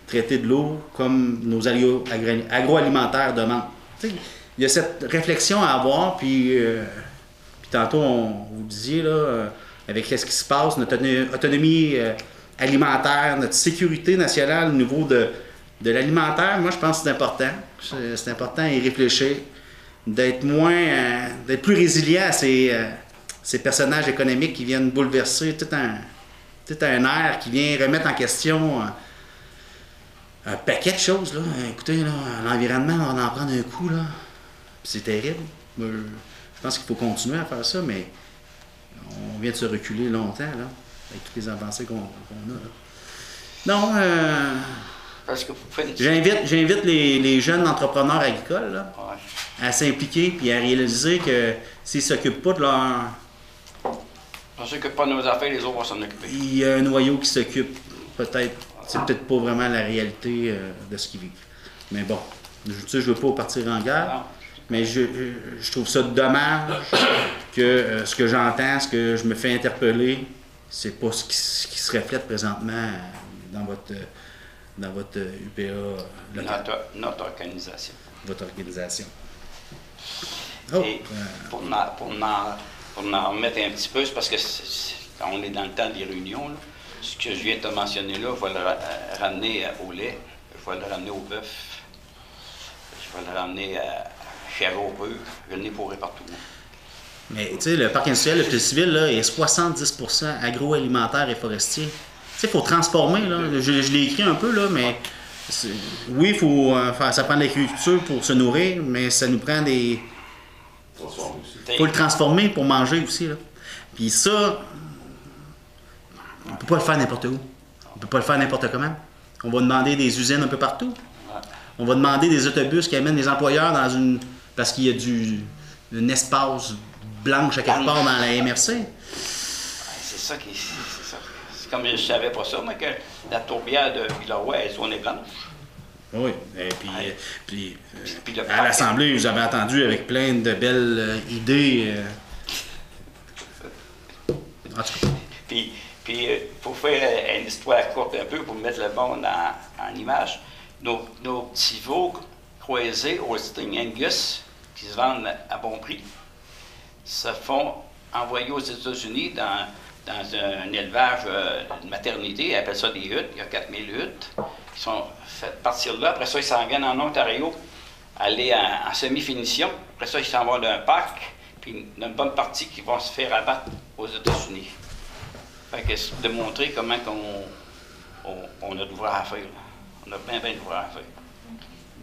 B: traiter de l'eau comme nos agroalimentaires demandent. T'sais, il y a cette réflexion à avoir, puis tantôt, vous disiez, là, avec ce qui se passe, notre autonomie alimentaire, notre sécurité nationale au niveau de l'alimentaire, moi, je pense que c'est important. C'est important à y réfléchir, d'être plus résilient à ces personnages économiques qui viennent bouleverser tout un air, qui vient remettre en question un paquet de choses. Là. Écoutez, là, l'environnement, on en prend un coup, là. C'est terrible. Je pense qu'il faut continuer à faire ça, mais on vient de se reculer longtemps, là, avec toutes les avancées qu'on a. Là. Non,
J: parce que
B: j'invite les jeunes entrepreneurs agricoles là, à s'impliquer et à réaliser que s'ils ne s'occupent pas de leur...
J: On ne s'occupe pas de nos affaires, les autres vont s'en occuper.
B: Il y a un noyau qui s'occupe, peut-être. C'est peut-être pas vraiment la réalité de ce qu'ils vivent. Mais bon, je ne veux pas partir en guerre. Non. Mais je trouve ça dommage que ce que j'entends, ce que je me fais interpeller, c'est pas ce qui se reflète présentement dans votre UPA local.
J: Notre organisation.
B: Votre organisation.
J: Oh, et pour en remettre un petit peu, c'est parce que on est dans le temps des réunions. Là. Ce que je viens de te mentionner là, je vais le ramener au lait, je vais le ramener au bœuf, je vais le ramener à Chèvre pur, je l'ai pourré partout.
B: Mais tu sais, le parc industriel de Plessisville là, est 70% agroalimentaire et forestier. Tu sais, il faut transformer, là. Je l'ai écrit un peu, là, mais oui, il faut ça prend de l'agriculture pour se nourrir, mais ça nous prend des... Il faut le transformer pour manger aussi, là. Puis ça, on ne peut pas le faire n'importe où. On ne peut pas le faire n'importe comment. On va demander des usines un peu partout. On va demander des autobus qui amènent les employeurs dans une... parce qu'il y a un espace blanche à quelque part dans la MRC.
J: C'est ça qui... C'est comme je ne savais pas ça, mais que la tourbière de Villaroy est zone blanche.
B: Oui, et puis à l'Assemblée, vous avez entendu avec plein de belles idées. En tout cas.
J: Puis, pour faire une histoire courte un peu, pour mettre le monde en image, nos petits veaux croisés Holstein Angus, qui se vendent à bon prix, se font envoyer aux États-Unis dans un élevage de maternité, ils appellent ça des huttes, il y a 4000 huttes, qui sont faites partir de là. Après ça, ils s'en viennent en Ontario, aller en semi-finition. Après ça, ils s'en vont d'un parc, puis il y a une bonne partie qui vont se faire abattre aux États-Unis. Fait que c'est de montrer comment on a d'ouvrage à faire. On a bien d'ouvrage à faire.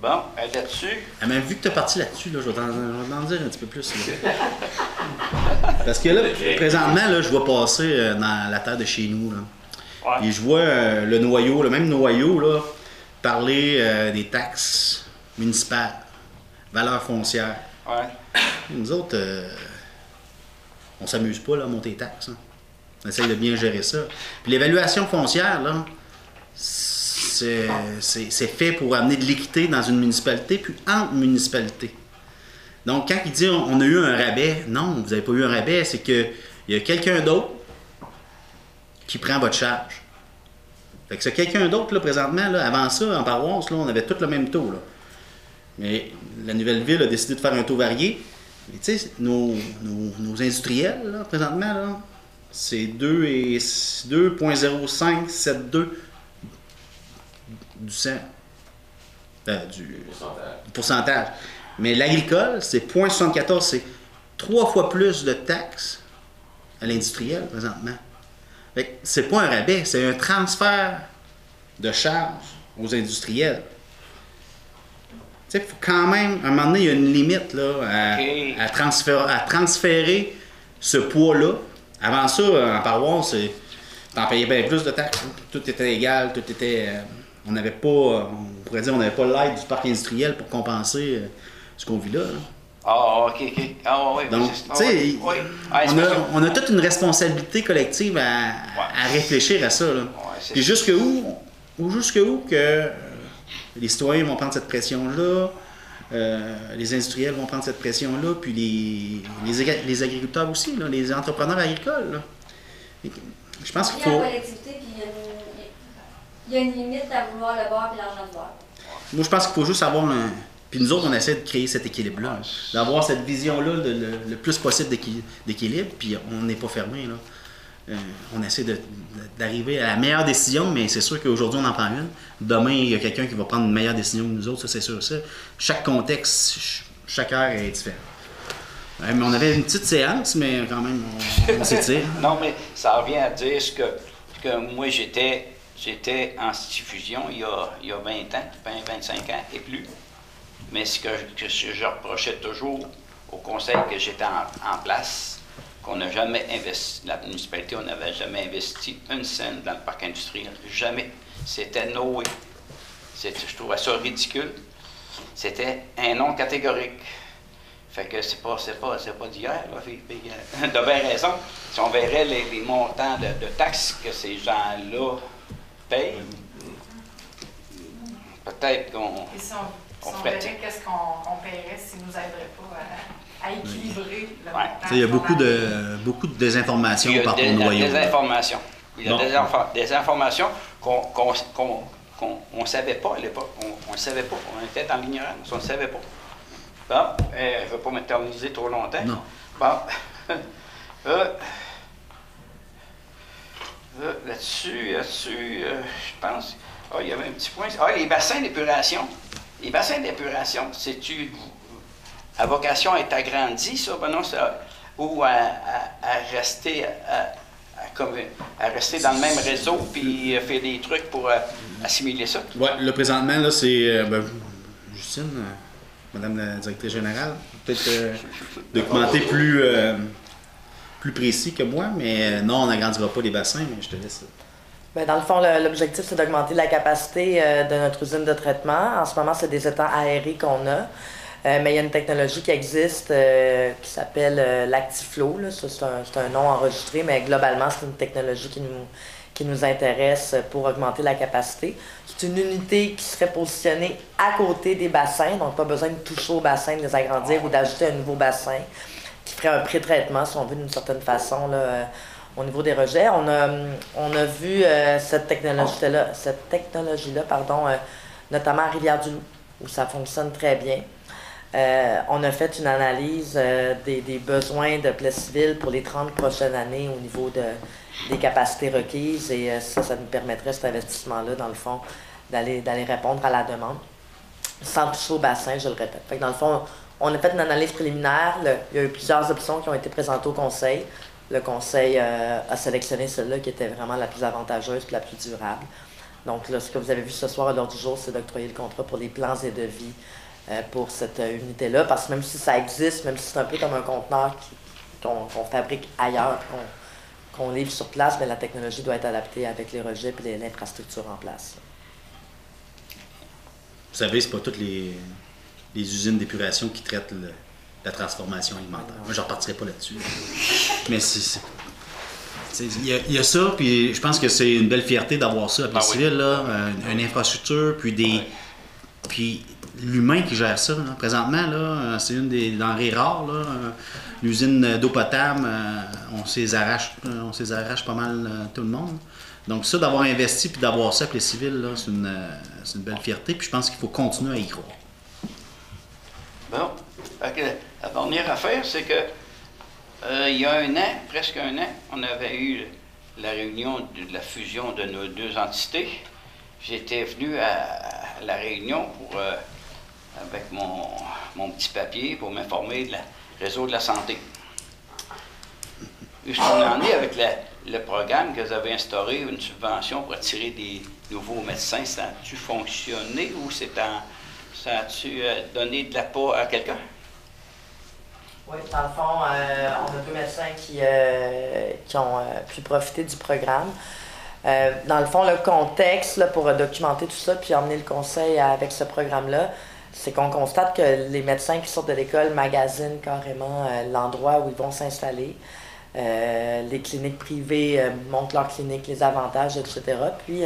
J: Bon, là-dessus...
B: Ah, mais vu que tu es parti là-dessus, là, je vais t'en dire un petit peu plus. Là. Parce que là, présentement, là, je vois passer dans la terre de chez nous. Là. Ouais. Et je vois le noyau, le même noyau, là, parler des taxes municipal, valeur foncière.
J: Ouais.
B: Nous autres, on s'amuse pas là, à monter les taxes. Hein. On essaye de bien gérer ça. Puis l'évaluation foncière, là, c'est fait pour amener de l'équité dans une municipalité, puis entre municipalités. Donc, quand il dit on a eu un rabais, non, vous n'avez pas eu un rabais, c'est qu'il y a quelqu'un d'autre qui prend votre charge. Fait que c'est quelqu'un d'autre, là, présentement, là, avant ça, en paroisse, là, on avait tous le même taux. Là. Mais la nouvelle ville a décidé de faire un taux varié. Mais tu sais, nos industriels, là, présentement, là, c'est 2,0572 du pourcentage. Mais l'agricole, c'est 0,74, c'est 3 fois plus de taxes à l'industriel présentement. Fait que c'est pas un rabais, c'est un transfert de charges aux industriels. Tu sais, il faut quand même, à un moment donné, il y a une limite là, à transférer ce poids-là. Avant ça, en paroisse, t'en payais bien plus de taxes. Tout était égal, tout était... on n'avait pas, on pourrait dire, on n'avait pas l'aide du parc industriel pour compenser ce qu'on vit là.
J: Ah, OK. Ah, oui.
B: Donc, tu sais, on a toute une responsabilité collective à réfléchir à ça. Là.
J: Ouais,
B: puis jusque où que les citoyens vont prendre cette pression-là, les industriels vont prendre cette pression-là, puis les agriculteurs aussi, là, les entrepreneurs agricoles. Là. Je pense qu'il faut...
F: Il y a la collectivité, puis il y a une limite à vouloir le bord et l'argent de bord.
B: Moi, je pense qu'il faut juste avoir un... Puis nous autres, on essaie de créer cet équilibre-là, d'avoir cette vision-là le plus possible d'équilibre, puis on n'est pas fermé. Là. On essaie d'arriver à la meilleure décision, mais c'est sûr qu'aujourd'hui, on en prend une. Demain, il y a quelqu'un qui va prendre une meilleure décision que nous autres, ça c'est sûr. Ça. Chaque contexte, chaque heure est différent. Ouais, mais on avait une petite séance, mais quand même, on s'étire.
J: Non, mais ça revient à dire que moi, j'étais en diffusion il y a 20 ans, 25 ans et plus. Mais ce que je reprochais toujours au conseil que j'étais en place, qu'on n'a jamais investi, la municipalité, on n'avait jamais investi une scène dans le parc industriel. Jamais. C'était no way. Je trouvais ça ridicule. C'était un non catégorique. Fait que c'est pas d'hier, là. T'as bien raison. Si on verrait les montants de taxes que ces gens-là payent, peut-être qu'on...
E: Si on verrait qu'est-ce qu'on paierait s'ils ne nous aideraient pas à équilibrer le montant.
B: Il y a beaucoup de désinformation par rapport au noyau.
J: Il y a des informations qu'on ne savait pas à l'époque. On ne savait pas. On était dans l'ignorance. On ne savait pas. Bon, je ne veux pas m'éterniser trop longtemps.
B: Non.
J: Bon. Là-dessus, je pense... il y avait un petit point. Les bassins d'épuration. Les bassins d'épuration, c'est-tu à vocation à être agrandi, ça? Ben non, ou à rester à rester dans le même réseau puis faire des trucs pour assimiler ça?
B: Oui, là, présentement, là, c'est Justine, Madame la directrice générale, peut-être documenter plus précis que moi, mais non, on n'agrandira pas les bassins, mais je te laisse.
H: Bien, dans le fond, l'objectif, c'est d'augmenter la capacité de notre usine de traitement. En ce moment, c'est des étangs aérés qu'on a. Mais il y a une technologie qui existe qui s'appelle l'Actiflow. C'est un nom enregistré, mais globalement, c'est une technologie qui nous intéresse pour augmenter la capacité. C'est une unité qui serait positionnée à côté des bassins, donc pas besoin de toucher au bassin, de les agrandir ou d'ajouter un nouveau bassin, qui ferait un pré-traitement, si on veut, d'une certaine façon, là, au niveau des rejets. On a vu cette technologie-là, notamment à Rivière-du-Loup, où ça fonctionne très bien. On a fait une analyse des besoins de Plessisville pour les 30 prochaines années au niveau des capacités requises, et ça nous permettrait, cet investissement-là, dans le fond, d'aller répondre à la demande, sans toucher au bassin, je le répète. Fait que dans le fond, on a fait une analyse préliminaire. Il y a eu plusieurs options qui ont été présentées au conseil. Le conseil a sélectionné celle-là qui était vraiment la plus avantageuse et la plus durable. Donc là, ce que vous avez vu ce soir à l'heure du jour, c'est d'octroyer le contrat pour les plans et devis pour cette unité-là. Parce que même si ça existe, même si c'est un peu comme un conteneur qu'on fabrique ailleurs, qu'on livre sur place, mais la technologie doit être adaptée avec les rejets et l'infrastructure en place.
B: Vous savez, c'est pas toutes les usines d'épuration qui traitent la transformation alimentaire. Moi, je ne repartirai pas là-dessus. Mais il y a ça, puis je pense que c'est une belle fierté d'avoir ça à Plessisville, là, une infrastructure, puis l'humain qui gère ça. Là. Présentement, là, c'est une des denrées rares. Là. L'usine d'eau potable, on s'les arrache pas mal tout le monde. Donc ça, d'avoir investi puis d'avoir ça à Plessisville, là, c'est une belle fierté. Puis je pense qu'il faut continuer à y croire.
J: Bon. La dernière affaire, c'est que il y a un an, presque un an, on avait eu la réunion de la fusion de nos deux entités. J'étais venu à la réunion avec mon petit papier pour m'informer du réseau de la santé. Où est-ce qu'on en est avec le programme que vous avez instauré, une subvention pour attirer des nouveaux médecins? Ça a-tu fonctionné ou ça a-tu donné de l'appât à quelqu'un?
H: Oui, dans le fond, on a 2 médecins qui ont pu profiter du programme. Dans le fond, le contexte là, pour documenter tout ça puis emmener le conseil avec ce programme-là, c'est qu'on constate que les médecins qui sortent de l'école magasinent carrément l'endroit où ils vont s'installer. Les cliniques privées montrent leurs cliniques, les avantages, etc. Puis,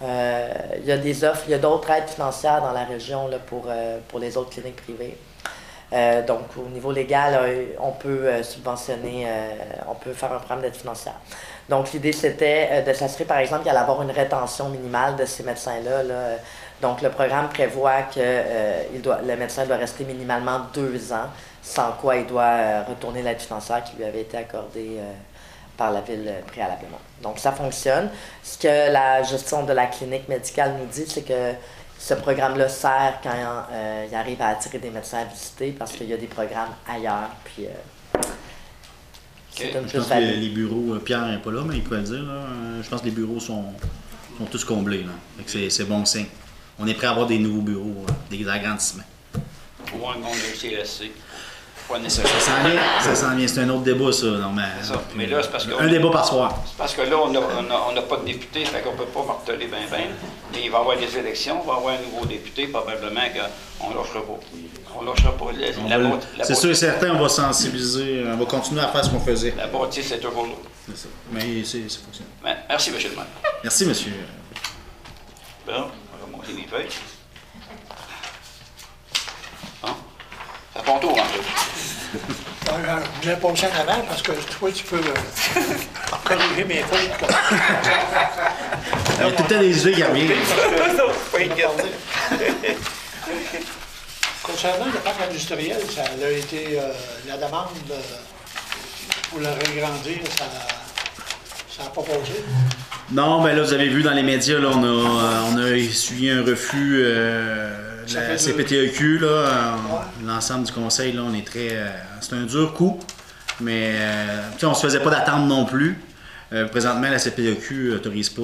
H: il y a des offres, il y a d'autres aides financières dans la région là, pour les autres cliniques privées. Donc, au niveau légal, on peut subventionner, on peut faire un programme d'aide financière. Donc, l'idée, c'était de s'assurer, par exemple, qu'il allait avoir une rétention minimale de ces médecins-là. Là. Donc, le programme prévoit que le médecin doit rester minimalement 2 ans, sans quoi il doit retourner l'aide financière qui lui avait été accordée par la Ville préalablement. Donc, ça fonctionne. Ce que la gestion de la clinique médicale nous dit, c'est que ce programme-là sert quand il arrive à attirer des médecins à visiter parce qu'il y a des programmes ailleurs. Puis,
B: je pense que les bureaux, Pierre n'est pas là, mais il peut le dire. Là, je pense que les bureaux sont tous comblés. C'est bon signe. On est prêt à avoir des nouveaux bureaux, des agrandissements.
J: Ou un monde de CLSC.
B: Ça s'en vient, c'est un autre débat, ça. Non, mais,
J: mais là, c'est parce que.
B: Un débat par soir.
J: C'est parce que là, on n'a pas de député, fait qu'on ne peut pas marteler ben. Mais il va y avoir des élections, on va avoir un nouveau député, probablement qu'on ne lâchera pas. On ne lâchera pas.
B: C'est sûr et certain, on va sensibiliser, on va continuer à faire ce qu'on faisait.
J: La bâtisse, c'est toujours là.
B: C'est ça. Mais c'est fonctionne.
J: Merci, M. le maire.
B: Merci, monsieur.
J: Bon, on va remonter mes feuilles. Bon. Ça fait un tour, en fait.
K: Je vais passer en avant parce que toi, tu peux corriger mes fautes.
B: Il y a tout le temps des idées qui reviennent.
K: Concernant le parc industriel, ça a été la demande pour le ragrandir, ça n'a pas posé.
B: Non, ben là, vous avez vu dans les médias, là, on a essuyé un refus de la CPTEQ. Là, l'ensemble du conseil, là, on est très... c'est un dur coup, mais on ne se faisait pas d'attendre non plus. Présentement, la CPTEQ n'autorise pas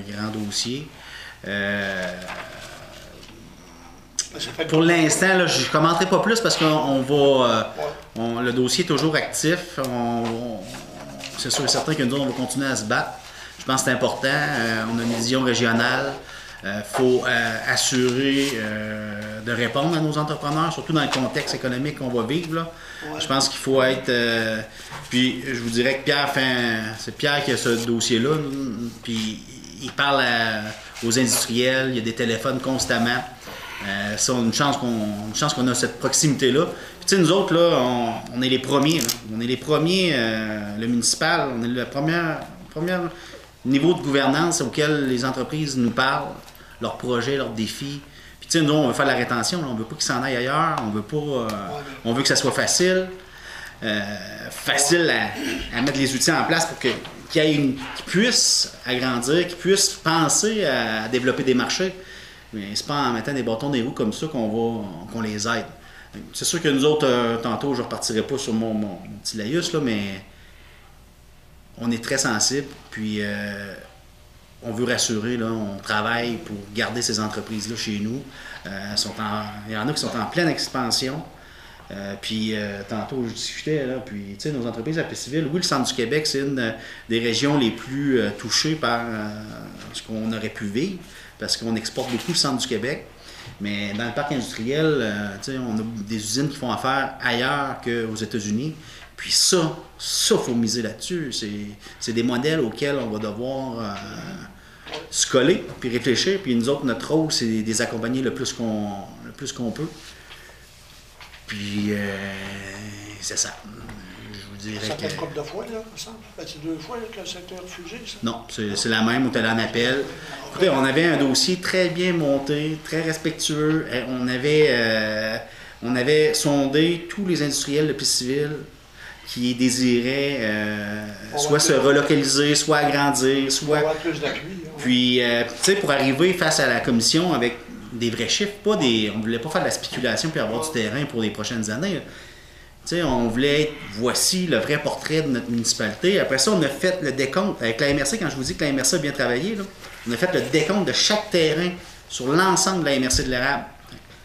B: grand dossier. Pour l'instant, là, je ne commenterai pas plus parce qu'on va... le dossier est toujours actif. C'est sûr et certain que nous, on va continuer à se battre. Je pense que c'est important. On a une vision régionale. Faut assurer de répondre à nos entrepreneurs, surtout dans le contexte économique qu'on va vivre. Là. Ouais. Je pense qu'il faut être... puis je vous dirais que c'est Pierre qui a ce dossier-là. Puis il parle aux industriels, il y a des téléphones constamment. C'est une chance qu'on a cette proximité-là. Puis tu sais, nous autres, là, on est les premiers. Là. On est les premiers, le municipal, on est le premier niveau de gouvernance auquel les entreprises nous parlent, leurs projets, leurs défis. Puis tu sais, nous, on veut faire de la rétention, là. On veut pas qu'ils s'en aillent ailleurs, on veut pas... on veut que ça soit facile. Facile à mettre les outils en place pour qu'ils puissent agrandir, qu'ils puissent penser à développer des marchés. Mais c'est pas en mettant des bâtons des roues comme ça qu'on les aide. C'est sûr que nous autres, tantôt, je ne repartirai pas sur mon petit laïus, là, mais on est très sensible, puis on veut rassurer, là, on travaille pour garder ces entreprises-là chez nous. Il y en a qui sont en pleine expansion. Puis tantôt je discutais, là, puis tu sais, nos entreprises à Plessisville, oui, le centre du Québec, c'est une des régions les plus touchées par ce qu'on aurait pu vivre, parce qu'on exporte beaucoup le centre du Québec. Mais dans le parc industriel, on a des usines qui font affaire ailleurs qu'aux États-Unis. Puis ça, faut miser là-dessus. C'est des modèles auxquels on va devoir se coller, puis réfléchir. Puis nous autres, notre rôle, c'est de les accompagner le plus qu'on peut. Puis c'est ça. Je vous dirais
K: ça fait une couple de fois, là, ça semble. C'est 2 fois que ça a été refusé, ça?
B: Non, c'est la même, on était allé en appel. Écoutez, on avait un dossier très bien monté, très respectueux. On avait sondé tous les industriels de Plessisville qui désiraient soit se relocaliser, soit agrandir, soit...
K: Avoir plus d'appui.
B: Puis, tu sais, pour arriver face à la commission avec des vrais chiffres, on ne voulait pas faire de la spéculation puis avoir du terrain pour les prochaines années. Tu sais, on voulait être, voici le vrai portrait de notre municipalité. Après ça, on a fait le décompte avec la MRC. Quand je vous dis que la MRC a bien travaillé, là, on a fait le décompte de chaque terrain sur l'ensemble de la MRC de l'érable.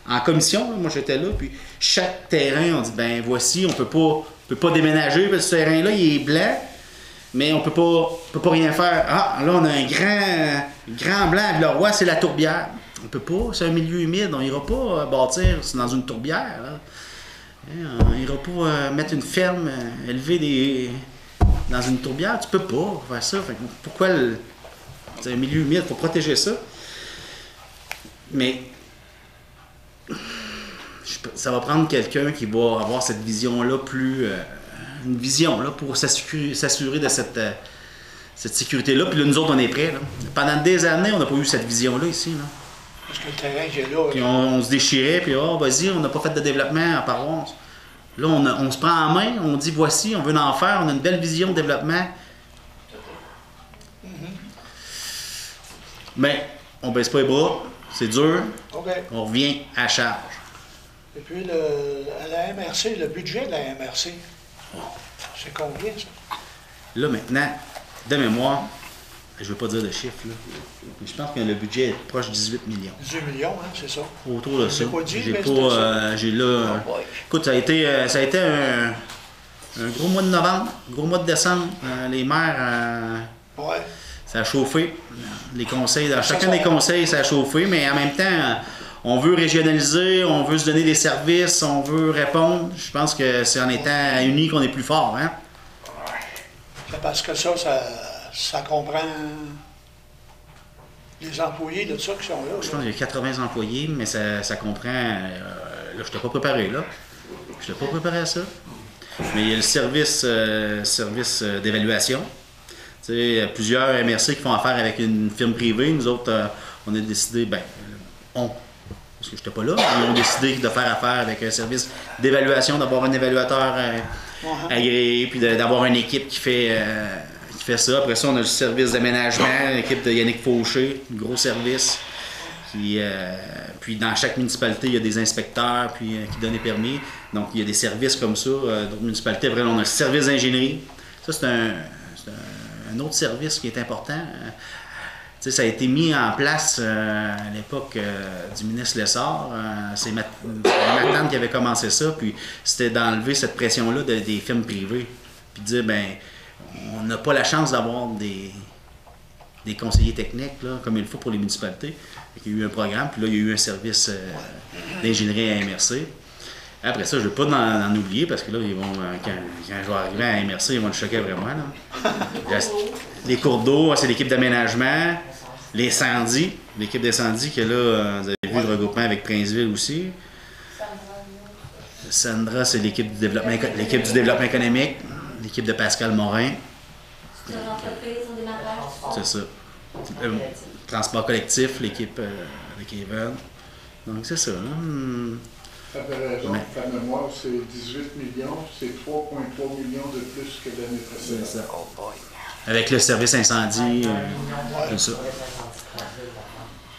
B: En commission, là, moi j'étais là, puis chaque terrain, on dit, ben voici, on peut pas déménager, parce que ce terrain-là, il est blanc, mais on peut pas rien faire. Ah, là, on a un grand blanc à Villeroy, c'est la tourbière. On peut pas, c'est un milieu humide, on ira pas bâtir dans une tourbière, là. On n'ira pas mettre une ferme, élever dans une tourbière. Tu peux pas faire ça. Fait que pourquoi c'est un milieu humide, il faut protéger ça. Mais ça va prendre quelqu'un qui va avoir cette vision-là une vision là, pour s'assurer de cette sécurité-là. Puis là, nous autres, on est prêts. Là. Pendant des années, on n'a pas eu cette vision-là ici. Là.
K: Parce que le terrain qui est là...
B: Puis on se déchirait, puis vas-y, on n'a pas fait de développement en paroisse. Là, on se prend en main, on dit voici, on veut en faire, on a une belle vision de développement. Mais on baisse pas les bras, c'est dur, on revient à charge.
K: Et puis, à la MRC, le budget de la MRC, c'est combien, ça?
B: Là, maintenant, de mémoire, je ne veux pas dire de chiffres, là, mais je pense que le budget est proche de 18 millions.
K: 18 millions, hein, c'est ça.
B: Autour de ça. J'ai là... Écoute, ça a été un gros mois de novembre, un gros mois de décembre. Les maires... Ça a chauffé. Les conseils, dans chacun des conseils, ça a chauffé, mais en même temps, on veut régionaliser, on veut se donner des services, on veut répondre. Je pense que c'est en étant unis qu'on est plus fort, hein?
K: C'est parce que ça comprend les employés de ça qui sont là.
B: Je pense qu'il y a 80 employés, mais ça comprend... là, je n'étais pas préparé, là. Je n'étais pas préparé à ça. Mais il y a le service d'évaluation. Tu sais, il y a plusieurs MRC qui font affaire avec une firme privée. Nous autres, on a décidé, parce que je n'étais pas là, mais ils ont décidé de faire affaire avec un service d'évaluation, d'avoir un évaluateur agréé, puis d'avoir une équipe qui fait ça. Après ça, on a le service d'aménagement, l'équipe de Yannick Fauché, un gros service. Puis dans chaque municipalité, il y a des inspecteurs qui donnent les permis. Donc, il y a des services comme ça. D'autres municipalités, après, on a le service d'ingénierie. Ça, c'est un autre service qui est important. Ça a été mis en place à l'époque du ministre Lessard. C'est ma tante qui avait commencé ça, puis c'était d'enlever cette pression-là des firmes privées. Puis de dire, on n'a pas la chance d'avoir des conseillers techniques là, comme il faut pour les municipalités. Il y a eu un programme, puis là, il y a eu un service d'ingénierie à MRC. Après ça, je ne veux pas en oublier, parce que là, ils vont, quand je vais arriver à MRC, ils vont le choquer vraiment. Là. Les cours d'eau, c'est l'équipe d'aménagement. Les Sandy, l'équipe d'incendie qui est là, vous avez vu le regroupement avec Princeville aussi. Sandra, c'est l'équipe du développement économique, l'équipe de Pascal Morin. C'est ça. Transport collectif, l'équipe de Kevin. Donc c'est ça.
C: Tu avais raison, ta mémoire, c'est 18 millions, c'est 3,3 millions de plus que l'année précédente.
B: C'est ça. Avec le service incendie, tout ça.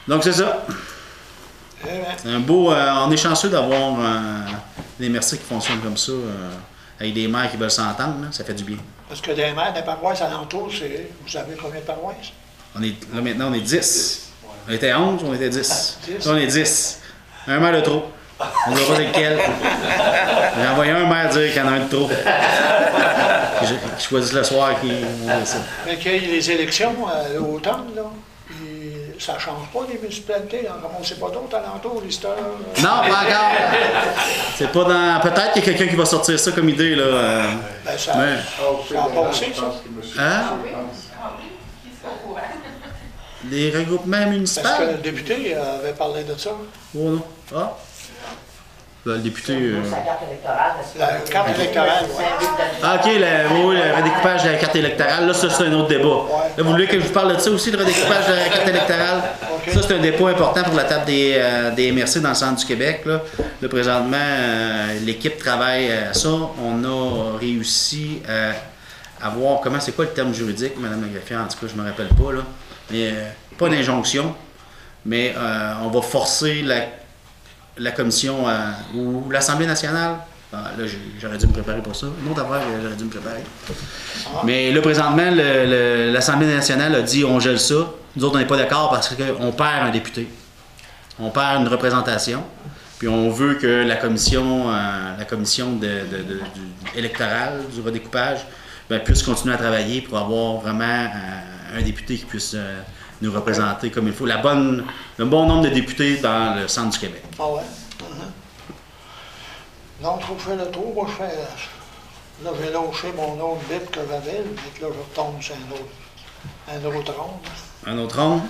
B: Donc c'est ça. C'est un beau... on est chanceux d'avoir des MRC qui fonctionnent comme ça, avec des maires qui veulent s'entendre, ça fait du bien.
K: Parce que des maires des paroisses alentours, vous avez combien de paroisses?
B: Là maintenant, on est 10. On était 11, on était 10. Là, on est 10. Un maire de trop. On ne sait pas c'est lequel. J'ai envoyé un maire dire qu'il y en a un de trop. Qui choisit le soir qui...
K: Mais qu'il y ait les élections à l'automne, là, ça ne change pas les municipalités, hein, comme on ne sait pas d'autres alentours, l'histoire.
B: Non, pas encore. C'est pas dans. Peut-être qu'il y a quelqu'un qui va sortir ça comme idée, là.
K: Ben, ça a passé, ça.
B: Hein? Les regroupements municipaux?
K: Parce que le député avait parlé de ça.
B: Oh non. Ah? Ben, le député.
H: Sa carte électorale.
K: La carte électorale, oui.
B: Ah, OK, oui, le redécoupage de la carte électorale. Là, ça, c'est un autre débat. Là, vous voulez que je vous parle de ça aussi, le redécoupage de la carte électorale? Okay. Ça, c'est un dépôt important pour la table des MRC dans le centre du Québec. Là, présentement, l'équipe travaille à ça. On a réussi à voir comment, c'est quoi le terme juridique, Mme la greffière, en tout cas, je ne me rappelle pas. Là. Mais, pas d'injonction, mais on va forcer la commission ou l'Assemblée nationale. Ah, là, j'aurais dû me préparer pour ça. Une autre affaire, j'aurais dû me préparer. Mais là, présentement, l'Assemblée nationale a dit on gèle ça. Nous autres, on n'est pas d'accord parce qu'on perd un député. On perd une représentation. Puis on veut que la commission électorale du redécoupage puisse continuer à travailler pour avoir vraiment un député qui puisse nous représenter comme il faut. Le bon nombre de députés dans le centre du Québec.
K: Ah ouais? Donc, je fais le tour. Moi, là, j'ai lâché mon autre bit que j'avais, et là, je retombe sur un autre ronde.
B: Un autre ronde?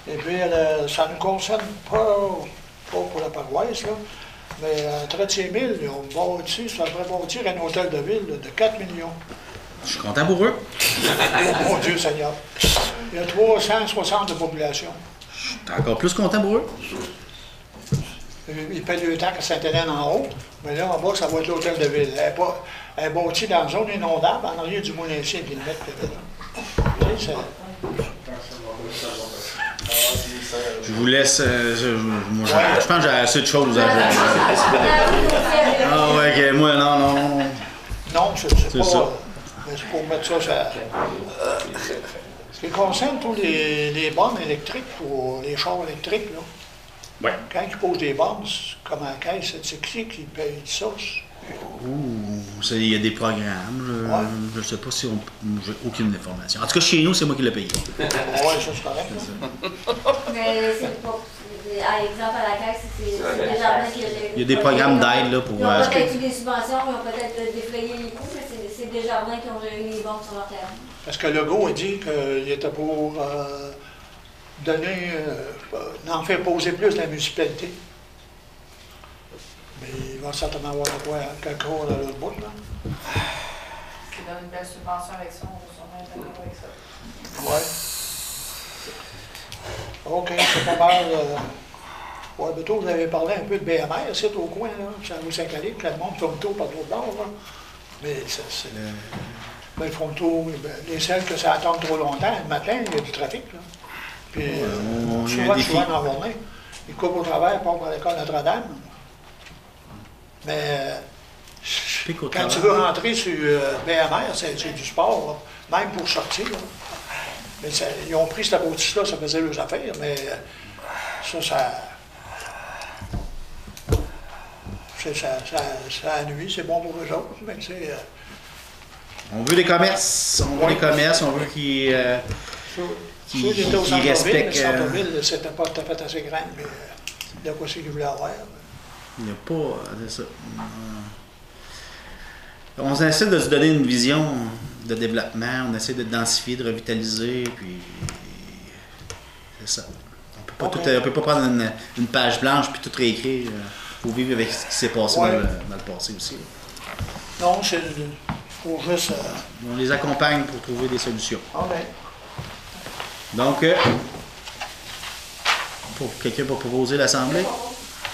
K: Et puis, ça ne concerne pas pour la paroisse, là, mais à 35 000, on bâtit, ça devrait bâtir un hôtel de ville de 4 millions.
B: Je suis content pour eux.
K: Oh, mon Dieu Seigneur. Il y a 360 de population.
B: Je suis encore plus content pour eux.
K: Ils paient le taxe à Sainte-Hélène en haut, mais là, en bas, ça va être l'hôtel de ville. Elle est bâtie dans une zone inondable, en arrière du Moulin-Sien, puis le mettre de
B: Je vous laisse. Je pense que j'ai assez de choses à dire. Ah ouais, ok, moi, non.
K: Non, c'est pas ça. Mais c'est pour mettre ça. Ce qui concerne tous les bornes électriques ou les chars électriques, là.
B: Ouais.
K: Quand ils posent des bornes, comme à la caisse, c'est qui qui paye ça?
B: Il y a des programmes. Je ne sais pas si j'ai aucune information. En tout cas, chez nous, c'est moi qui l'ai payé.
K: Oui, ça, c'est correct.
F: Mais c'est pas. À exemple, à la caisse, c'est Desjardins qui
B: il y a des programmes d'aide là, pour.
F: Ils ont peut-être eu des subventions, ils ont peut-être défrayé les coûts, mais c'est Desjardins qui ont géré les bornes sur leur terrain.
K: Parce que Legault a dit qu'il était pour n'en faire poser plus la municipalité. Mais il va certainement avoir de quoi quelque chose à l'autre bout, là.
E: S'il donne une belle subvention avec ça, on va sûrement être d'accord avec ça.
K: Oui. OK, c'est pas mal. Ouais, bientôt, vous avez parlé un peu de BMR, c'est au coin, là. Ça vous s'inquiète que le monde tourne tout par l'autre bord, là. Mais c'est ils font le tour. Les celles que ça attend trop longtemps, le matin, il y a du trafic, là. Puis, souvent dans la journée, ils coupent au travers, ils partent à l'école Notre-Dame. Mais quand tu veux rentrer sur BMR, c'est du sport, là, même pour sortir. Là. Mais ils ont pris cette bâtisse-là, ça faisait leurs affaires, mais ça nuit, c'est bon pour eux autres, mais c'est...
B: On veut des commerces, on veut qu'ils respectent...
K: Le centre-ville, c'était pas tout à fait assez grand, mais il y a quoi c'est qu'ils voulaient avoir.
B: Il n'y a pas... C'est ça. On essaie de se donner une vision de développement, on essaie de densifier, de revitaliser, puis c'est ça. On ne peut pas prendre une page blanche puis tout réécrire. Il faut vivre avec ce qui s'est passé dans le passé aussi.
K: Non, c'est pour juste...
B: On les accompagne pour trouver des solutions.
K: Okay.
B: Donc, pour quelqu'un pour proposer l'Assemblée,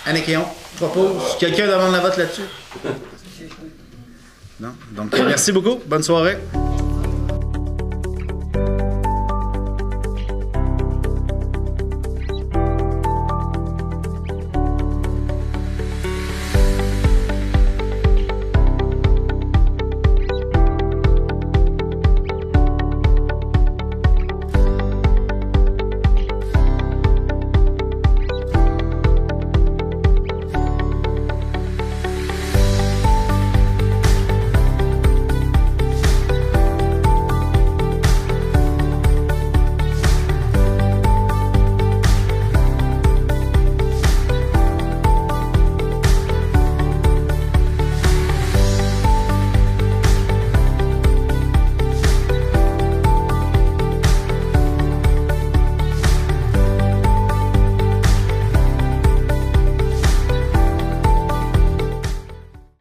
B: Annick Héon propose. Quelqu'un demande la vote là-dessus? Non? Donc, merci beaucoup. Bonne soirée.